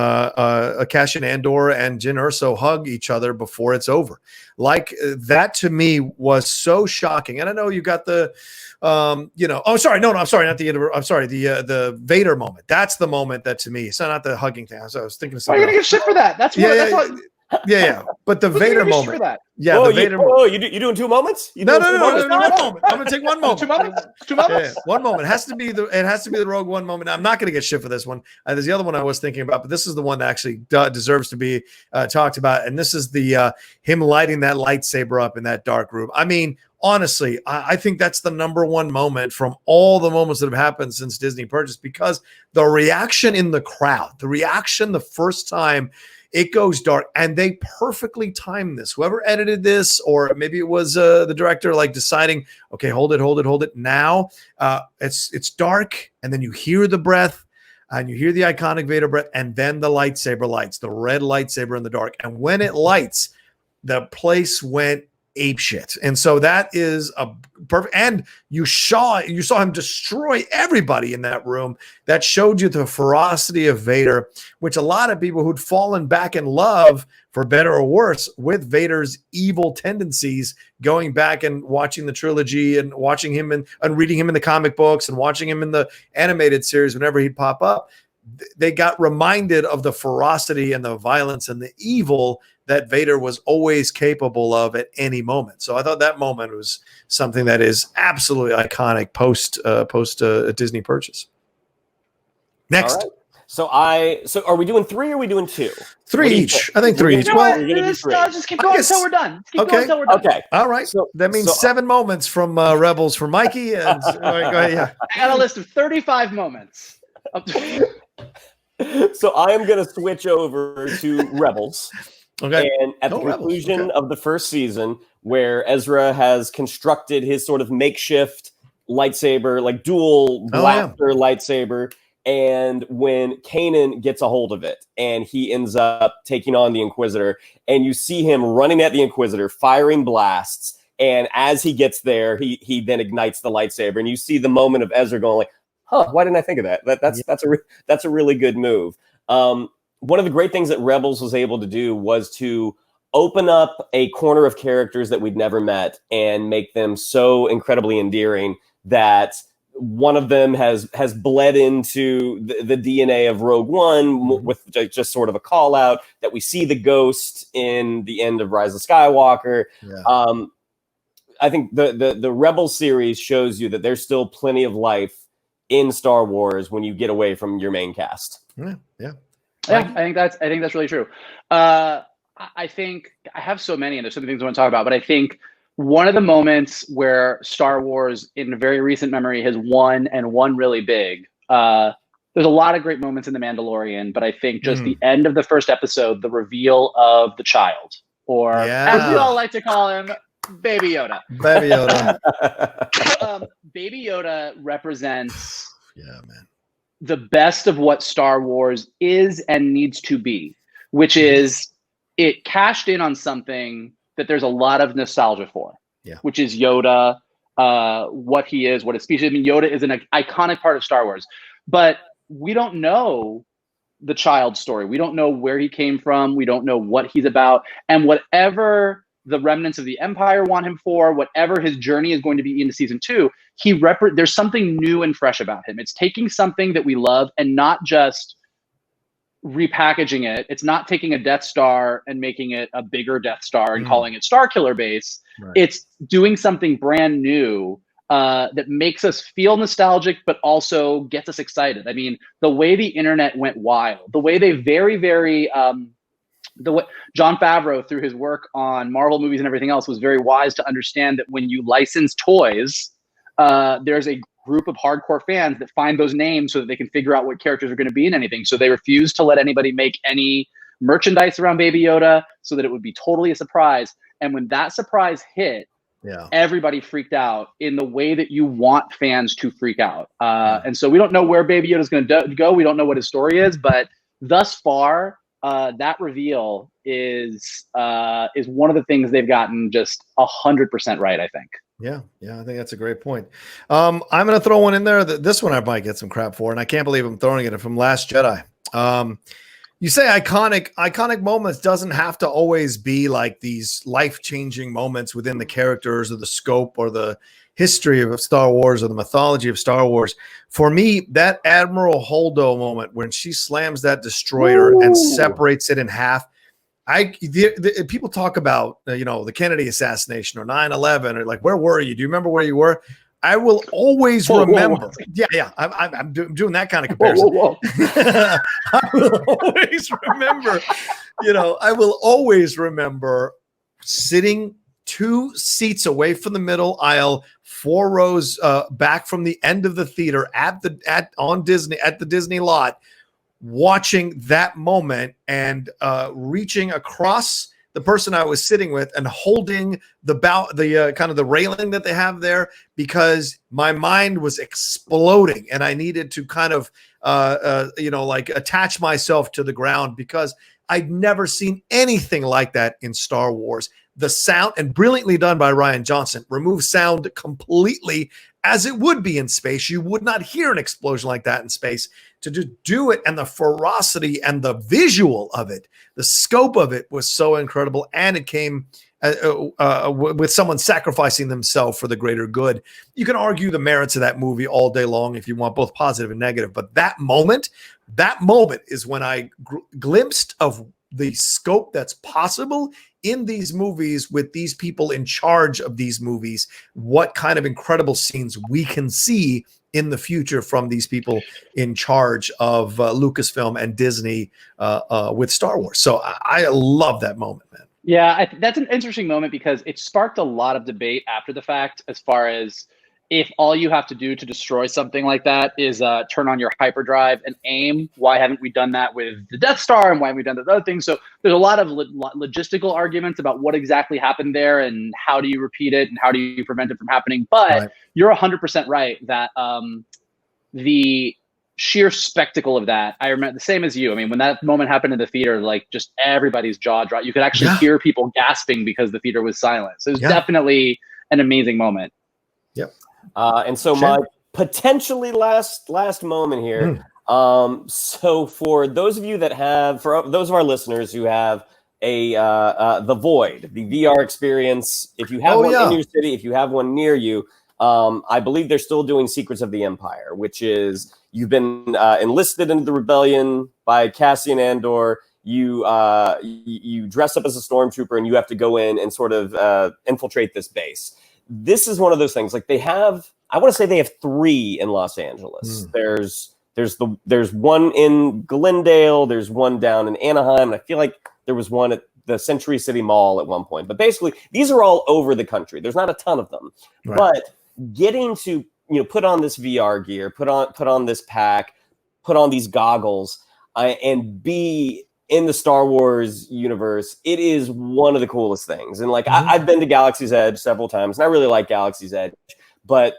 Andor and Jyn Erso hug each other before it's over. Like, that to me was so shocking. And I know you got the I'm sorry, not the end of, I'm sorry, the Vader moment. That's the moment that to me, it's not the hugging thing. So I was thinking of something. Why are you gonna get shit for that? That's what. Yeah. But the Vader moment. Yeah, the Vader moment. You doing two moments? No, one moment. I'm gonna take one moment. Two moments. Yeah, one moment. It has to be the Rogue One moment. I'm not gonna get shit for this one. There's the other one I was thinking about, but this is the one that actually deserves to be talked about. And this is the him lighting that lightsaber up in that dark room. I mean, honestly, I think that's the number one moment from all the moments that have happened since Disney purchased, because the reaction in the crowd, the first time it goes dark, and they perfectly timed this. Whoever edited this, or maybe it was the director, like deciding, okay, hold it. Now it's dark, and then you hear the breath, and you hear the iconic Vader breath, and then the lightsaber lights, the red lightsaber in the dark. And when it lights, the place went apeshit. And so that is a perfect, and you saw him destroy everybody in that room. That showed you the ferocity of Vader, which a lot of people who'd fallen back in love, for better or worse, with Vader's evil tendencies, going back and watching the trilogy and watching him and reading him in the comic books and watching him in the animated series whenever he'd pop up, they got reminded of the ferocity and the violence and the evil that Vader was always capable of at any moment. So I thought that moment was something that is absolutely iconic post Disney purchase. Next. Right. So are we doing 3 or are we doing 2? 3 each. I think 3 each. Well, just keep going until we're done. Okay. All right. So that means 7 moments from Rebels for Mikey. And go ahead, yeah. I got a list of 35 moments. So I am going to switch over to Rebels. Okay. And at the conclusion of the first season, where Ezra has constructed his sort of makeshift lightsaber, like dual blaster lightsaber, and when Kanan gets a hold of it and he ends up taking on the Inquisitor, and you see him running at the Inquisitor, firing blasts, and as he gets there, he then ignites the lightsaber, and you see the moment of Ezra going like, "Huh, why didn't I think of that? That's a really good move." One of the great things that Rebels was able to do was to open up a corner of characters that we'd never met and make them so incredibly endearing that one of them has bled into the DNA of Rogue One with just sort of a call out that we see the ghost in the end of Rise of Skywalker. Yeah. I think the Rebels series shows you that there's still plenty of life in Star Wars when you get away from your main cast. Yeah. I think that's really true. I think I have so many, and there's so many things I want to talk about, but I think one of the moments where Star Wars in very recent memory has won really big, there's a lot of great moments in The Mandalorian, but I think just the end of the first episode, the reveal of the child, or as we all like to call him, Baby Yoda. Baby Yoda. Baby Yoda represents the best of what Star Wars is and needs to be, which is it cashed in on something that there's a lot of nostalgia for, which is Yoda, what he is, what his speech is. I mean, Yoda is an iconic part of Star Wars, but we don't know the child story. We don't know where he came from. We don't know what he's about. And whatever the remnants of the Empire want him for, whatever his journey is going to be into season 2, there's something new and fresh about him. It's taking something that we love and not just repackaging it. It's not taking a Death Star and making it a bigger Death Star and calling it Star Killer Base. Right. It's doing something brand new that makes us feel nostalgic, but also gets us excited. I mean, the way the internet went wild, the way they very, very, the way Jon Favreau, through his work on Marvel movies and everything else, was very wise to understand that when you license toys, there's a group of hardcore fans that find those names so that they can figure out what characters are going to be in anything. So they refuse to let anybody make any merchandise around Baby Yoda so that it would be totally a surprise. And when that surprise hit, everybody freaked out in the way that you want fans to freak out. And so we don't know where Baby Yoda is going to go. We don't know what his story is, but thus far, that reveal is one of the things they've gotten just 100% right, I think. Yeah, I think that's a great point. I'm going to throw one in there. This one I might get some crap for, and I can't believe I'm throwing it from Last Jedi. You say iconic moments doesn't have to always be like these life-changing moments within the characters or the scope or the history of Star Wars or the mythology of Star Wars. For me, that Admiral Holdo moment when she slams that destroyer and separates it in half. People talk about the Kennedy assassination or 9/11 or like, where were you? Do you remember where you were? I will always remember. Yeah. I'm doing that kind of comparison. I will always remember. I will always remember sitting 2 seats away from the middle aisle, 4 rows back from the end of the theater at the Disney lot, watching that moment and reaching across the person I was sitting with and holding the kind of the railing that they have there, because my mind was exploding and I needed to kind of attach myself to the ground, because I'd never seen anything like that in Star Wars. The sound, and brilliantly done by Rian Johnson, removes sound completely, as it would be in space. You would not hear an explosion like that in space. To just do it, and the ferocity and the visual of it, the scope of it was so incredible, and it came with someone sacrificing themselves for the greater good. You can argue the merits of that movie all day long if you want, both positive and negative, but that moment is when I glimpsed of the scope that's possible in these movies with these people in charge of these movies, what kind of incredible scenes we can see in the future from these people in charge of Lucasfilm and Disney with Star Wars. So I love that moment, man. Yeah, that's an interesting moment because it sparked a lot of debate after the fact, as far as if all you have to do to destroy something like that is turn on your hyperdrive and aim. Why haven't we done that with the Death Star, and why haven't we done those other things? So there's a lot of logistical arguments about what exactly happened there and how do you repeat it and how do you prevent it from happening. But you're 100% right that the sheer spectacle of that, I remember the same as you. I mean, when that moment happened in the theater, like just everybody's jaw dropped. You could actually hear people gasping because the theater was silent. So it was definitely an amazing moment. Yep. And so my potentially last moment here. So for those of you that have, for those of our listeners who have the Void, the VR experience, if you have one in your city, if you have one near you, I believe they're still doing Secrets of the Empire, which is you've been enlisted into the rebellion by Cassian Andor. You dress up as a stormtrooper and you have to go in and sort of infiltrate this base. This is one of those things. Like they have, I want to say they have 3 in Los Angeles. There's one in Glendale. There's one down in Anaheim. And I feel like there was one at the Century City Mall at one point. But basically, these are all over the country. There's not a ton of them. Right. But getting to put on this VR gear, put on this pack, put on these goggles and be in the Star Wars universe, it is one of the coolest things. And like, I've been to Galaxy's Edge several times, and I really like Galaxy's Edge, but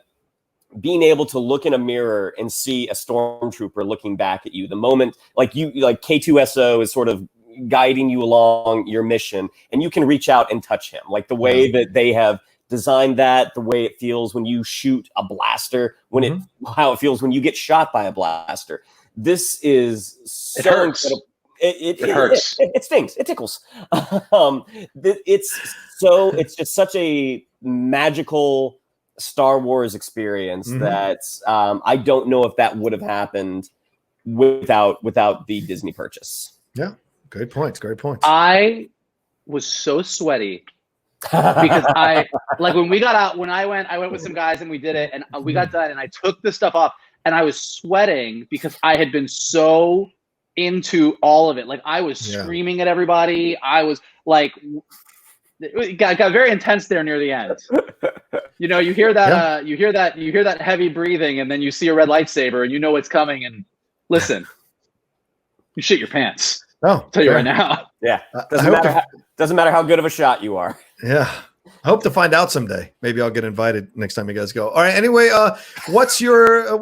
being able to look in a mirror and see a stormtrooper looking back at you, the moment like K2SO is sort of guiding you along your mission, and you can reach out and touch him, like the way that they have designed that, the way it feels when you shoot a blaster, how it feels when you get shot by a blaster. This is so incredible. It hurts. It stings. It tickles. It's just such a magical Star Wars experience that I don't know if that would have happened without the Disney purchase. Yeah, great points. Great points. I was so sweaty because I like when we got out. When I went with some guys and we did it, and we got done, and I took the stuff off, and I was sweating because I had been so into all of it. Like I was screaming at everybody. I was like, it got very intense there near the end. You know, you hear that, you hear that heavy breathing, and then you see a red lightsaber, and you know what's coming. And listen, you shit your pants. Oh, I'll tell you right now. Yeah, doesn't matter how good of a shot you are. Yeah, I hope to find out someday. Maybe I'll get invited next time you guys go. All right. Anyway, what's your?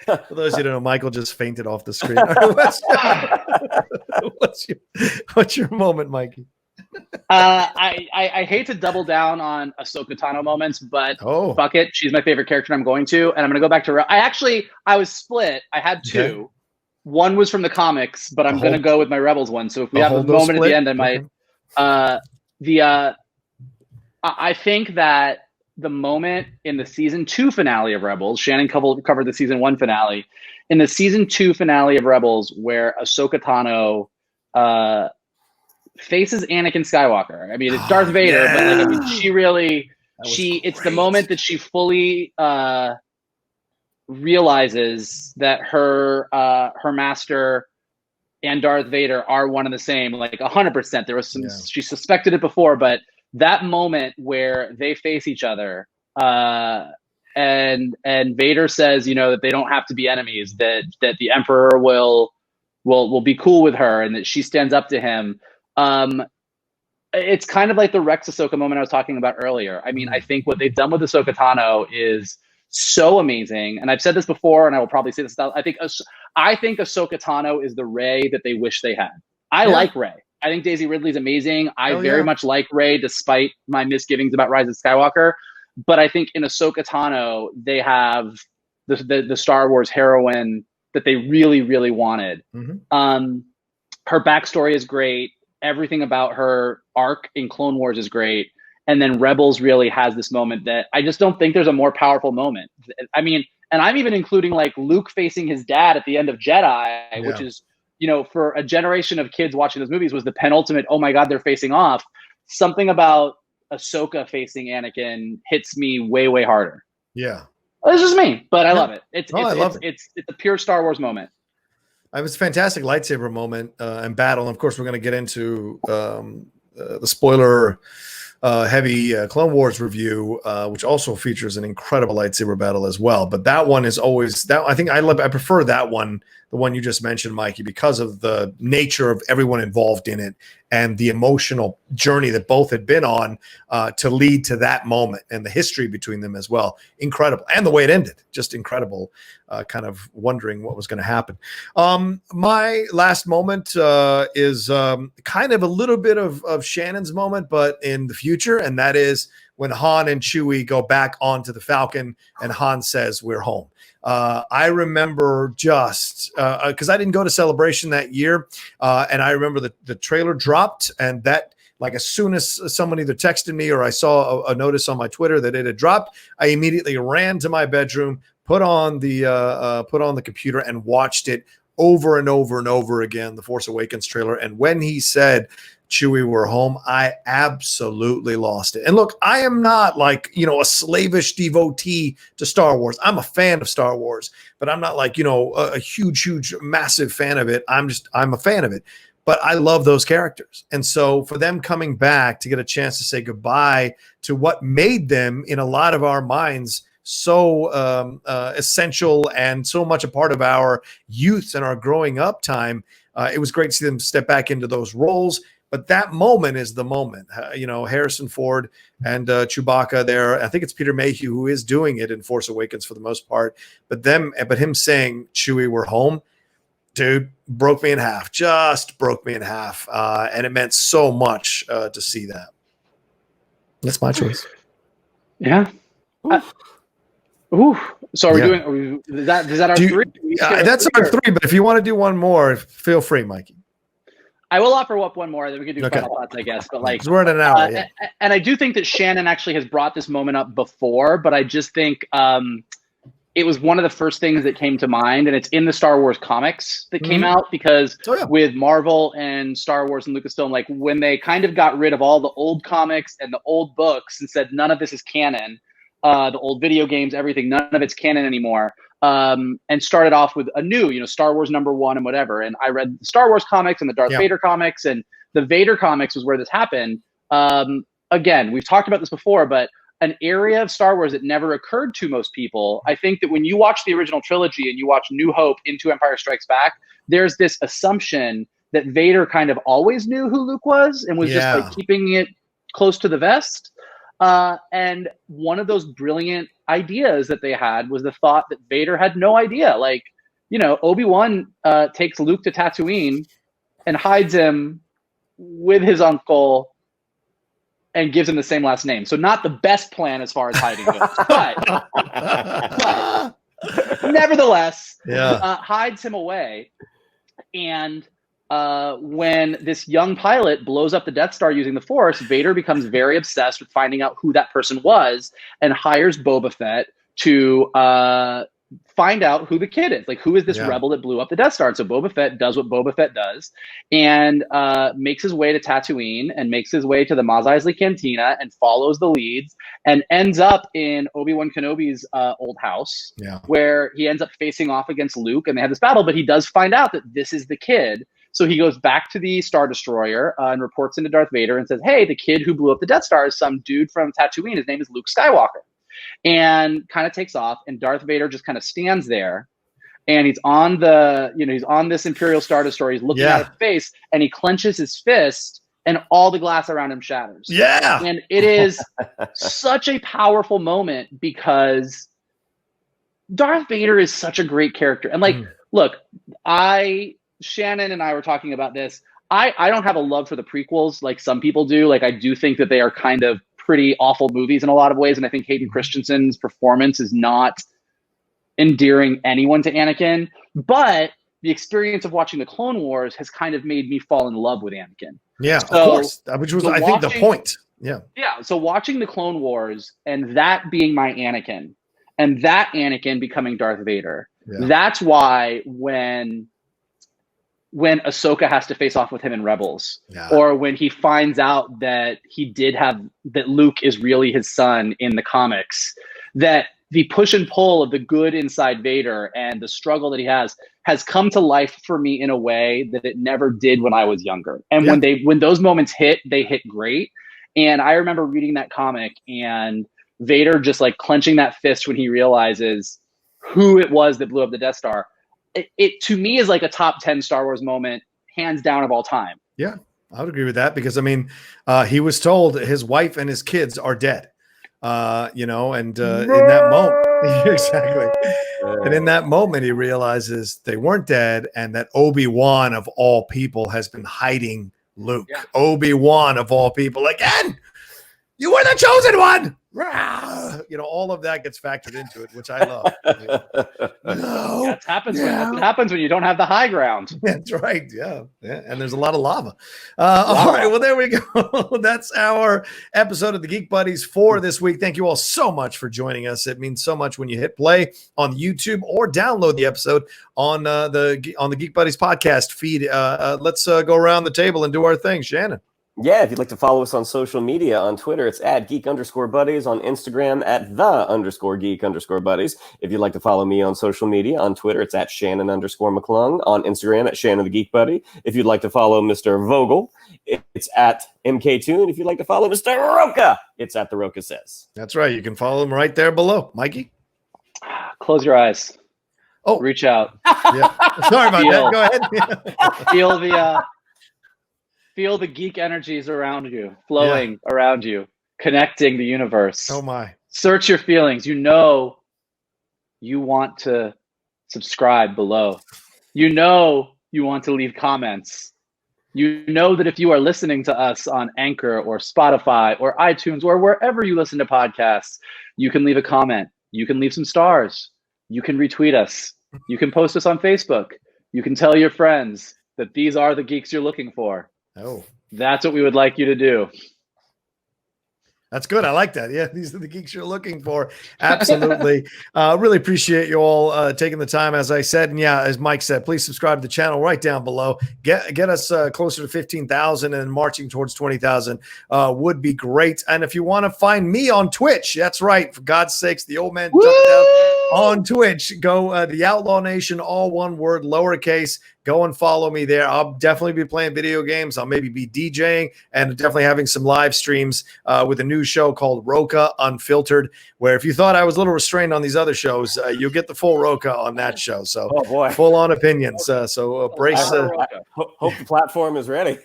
For those of you who don't know, Michael just fainted off the screen. What's your moment, Mikey? I hate to double down on Ahsoka Tano moments, but fuck it. She's my favorite character, and I'm going to. And I'm going to go back to I was split. I had two. Okay. One was from the comics, but I'm going to go with my Rebels one. So if we have a moment at the end, I might. I think that the moment in the season 2 finale of Rebels, Shannon covered the season 1 finale. In the season 2 finale of Rebels, where Ahsoka Tano faces Anakin Skywalker. I mean, it's Darth Vader, but like, I mean, it's the moment that she fully realizes that her master and Darth Vader are one and the same, like 100%. There was some, she suspected it before, but that moment where they face each other, and Vader says, you know, that they don't have to be enemies, that the Emperor will be cool with her, and that she stands up to him. It's kind of like the Rex Ahsoka moment I was talking about earlier. I mean, I think what they've done with Ahsoka Tano is so amazing, and I've said this before, and I will probably say this. I think Ahsoka Tano is the Rey that they wish they had. I like Rey. I think Daisy Ridley's amazing. I very much like Rey, despite my misgivings about Rise of Skywalker. But I think in Ahsoka Tano, they have the Star Wars heroine that they really, really wanted. Her backstory is great. Everything about her arc in Clone Wars is great. And then Rebels really has this moment that I just don't think there's a more powerful moment. I mean, and I'm even including like Luke facing his dad at the end of Jedi, which is, you know, for a generation of kids watching those movies, was the penultimate, oh my God, they're facing off. Something about Ahsoka facing Anakin hits me way, way harder. Yeah. It's just me, but I love it. It's a pure Star Wars moment. It was a fantastic lightsaber moment and battle. And of course, we're going to get into the spoiler heavy Clone Wars review, which also features an incredible lightsaber battle as well. But that one is always that. I think I prefer that one, the one you just mentioned, Mikey, because of the nature of everyone involved in it and the emotional journey that both had been on to lead to that moment, and the history between them as well. Incredible. And the way it ended, just incredible. Kind of wondering what was going to happen. My last moment is kind of a little bit of Shannon's moment, but in the future, and that is when Han and Chewie go back onto the Falcon and Han says, "We're home." I remember just because I didn't go to Celebration that year, and I remember the trailer dropped, and that, like, as soon as someone either texted me or I saw a notice on my Twitter that it had dropped, I immediately ran to my bedroom, put on the computer, and watched it over and over and over again, the Force Awakens trailer. And when he said, "Chewie, we're home," I absolutely lost it. And look, I am not like, you know, a slavish devotee to Star Wars. I'm a fan of Star Wars, but I'm not like, you know, a huge, massive fan of it. I'm a fan of it. But I love those characters. And so for them coming back to get a chance to say goodbye to what made them, in a lot of our minds, so essential and so much a part of our youth and our growing up time. It was great to see them step back into those roles. But that moment is the moment. Harrison Ford and Chewbacca there. I think it's Peter Mayhew who is doing it in Force Awakens for the most part. But him saying, "Chewie, we're home," dude, broke me in half. Just broke me in half. And it meant so much to see that. That's my choice. Yeah. So are we doing? Is that our three? That's our three. But if you want to do one more, feel free, Mikey. I will offer up one more, then we can do final thoughts, I guess. But we're at an hour, and I do think that Shannon actually has brought this moment up before, but I just think it was one of the first things that came to mind, and it's in the Star Wars comics that came out, because with Marvel and Star Wars and Lucasfilm, like when they kind of got rid of all the old comics and the old books and said none of this is canon, the old video games, everything, none of it's canon anymore. And started off with a new, Star Wars #1 and whatever. And I read the Star Wars comics and the Darth Vader comics, and the Vader comics was where this happened. Again, we've talked about this before, but an area of Star Wars that never occurred to most people. I think that when you watch the original trilogy and you watch New Hope into Empire Strikes Back, there's this assumption that Vader kind of always knew who Luke was and was just like keeping it close to the vest. And one of those brilliant ideas that they had was the thought that Vader had no idea. Like, Obi-Wan takes Luke to Tatooine and hides him with his uncle and gives him the same last name. So not the best plan as far as hiding goes, but nevertheless, hides him away. And when this young pilot blows up the Death Star using the Force, Vader becomes very obsessed with finding out who that person was and hires Boba Fett to find out who the kid is. Like, who is this rebel that blew up the Death Star? And so Boba Fett does what Boba Fett does and makes his way to Tatooine and makes his way to the Mos Eisley Cantina and follows the leads and ends up in Obi-Wan Kenobi's old house, where he ends up facing off against Luke, and they have this battle, but he does find out that this is the kid. So he goes back to the Star Destroyer and reports into Darth Vader and says, "Hey, the kid who blew up the Death Star is some dude from Tatooine. His name is Luke Skywalker." And kind of takes off, and Darth Vader just kind of stands there, and he's on he's on this Imperial Star Destroyer. He's looking at his face, and he clenches his fist, and all the glass around him shatters. Yeah. And it is such a powerful moment because Darth Vader is such a great character. And look, Shannon and I were talking about this. I don't have a love for the prequels like some people do. Like, I do think that they are kind of pretty awful movies in a lot of ways. And I think Hayden Christensen's performance is not endearing anyone to Anakin. But the experience of watching the Clone Wars has kind of made me fall in love with Anakin. Yeah, of course. Which was, I think, the point. Yeah. Yeah. So watching the Clone Wars and that being my Anakin and that Anakin becoming Darth Vader, that's why when Ahsoka has to face off with him in Rebels, or when he finds out that that Luke is really his son in the comics, that the push and pull of the good inside Vader and the struggle that he has come to life for me in a way that it never did when I was younger. And when those moments hit, they hit great. And I remember reading that comic and Vader just like clenching that fist when he realizes who it was that blew up the Death Star. It to me is like a top 10 Star Wars moment, hands down, of all time. Yeah, I would agree with that because, I mean, he was told his wife and his kids are dead, and in that moment, exactly. And in that moment, he realizes they weren't dead and that Obi-Wan, of all people, has been hiding Luke. Yeah. Obi-Wan, of all people, again, you were the chosen one. All of that gets factored into it, which I love. That happens. What happens when you don't have the high ground. That's right. Yeah. And there's a lot of lava. All right. Well, there we go. That's our episode of the Geek Buddies for this week. Thank you all so much for joining us. It means so much when you hit play on YouTube or download the episode on the Geek Buddies podcast feed. Let's go around the table and do our thing, Shannon. Yeah, if you'd like to follow us on social media, on Twitter, it's @geek_buddies, on Instagram @the_geek_buddies. If you'd like to follow me on social media, on Twitter, it's @Shannon_McClung, on Instagram @Shannon the Geek Buddy. If you'd like to follow Mr. Vogel, it's @MK2. And if you'd like to follow Mr. Rocha, it's @The Rocha Says. That's right. You can follow him right there below. Mikey? Close your eyes. Oh, reach out. Yeah. Sorry about that. Go ahead. Feel the geek energies around you, flowing around you, connecting the universe. Oh my. Search your feelings. You know you want to subscribe below. You know you want to leave comments. You know that if you are listening to us on Anchor or Spotify or iTunes or wherever you listen to podcasts, you can leave a comment. You can leave some stars. You can retweet us. You can post us on Facebook. You can tell your friends that these are the geeks you're looking for. Oh, that's what we would like you to do. That's good. I like that. Yeah, these are the geeks you're looking for. Absolutely. Really appreciate you all taking the time, as I said. And yeah, as Mike said, please subscribe to the channel right down below. Get us closer to 15,000 and marching towards 20,000 would be great. And if you want to find me on Twitch, that's right. For God's sakes, the old man jumped out on Twitch. Go the Outlaw Nation, all one word, lowercase. Go and follow me there. I'll definitely be playing video games. I'll maybe be DJing and definitely having some live streams with a new show called Rocha Unfiltered, where if you thought I was a little restrained on these other shows, you'll get the full Rocha on that show. So full-on opinions. So brace. Hope the platform is ready.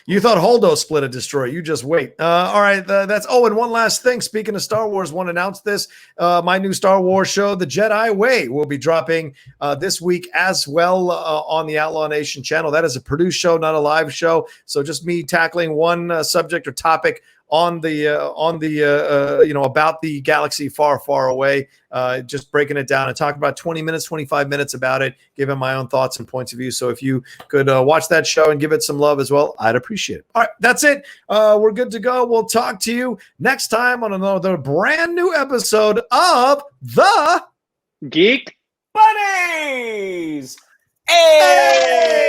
You thought Holdo split a destroy. You just wait. All right. That's. Oh, and one last thing. Speaking of Star Wars, want to announce this. My new Star Wars show, The Jedi Way, will be dropping this week as well on the Outlaw Nation channel. That is a produced show, not a live show. So just me tackling one subject or topic on the about the galaxy far, far away, just breaking it down and talking about 20 minutes, 25 minutes about it, giving my own thoughts and points of view. So if you could watch that show and give it some love as well, I'd appreciate it. All right, that's it. We're good to go. We'll talk to you next time on another brand new episode of the Geek Buddies. Hey!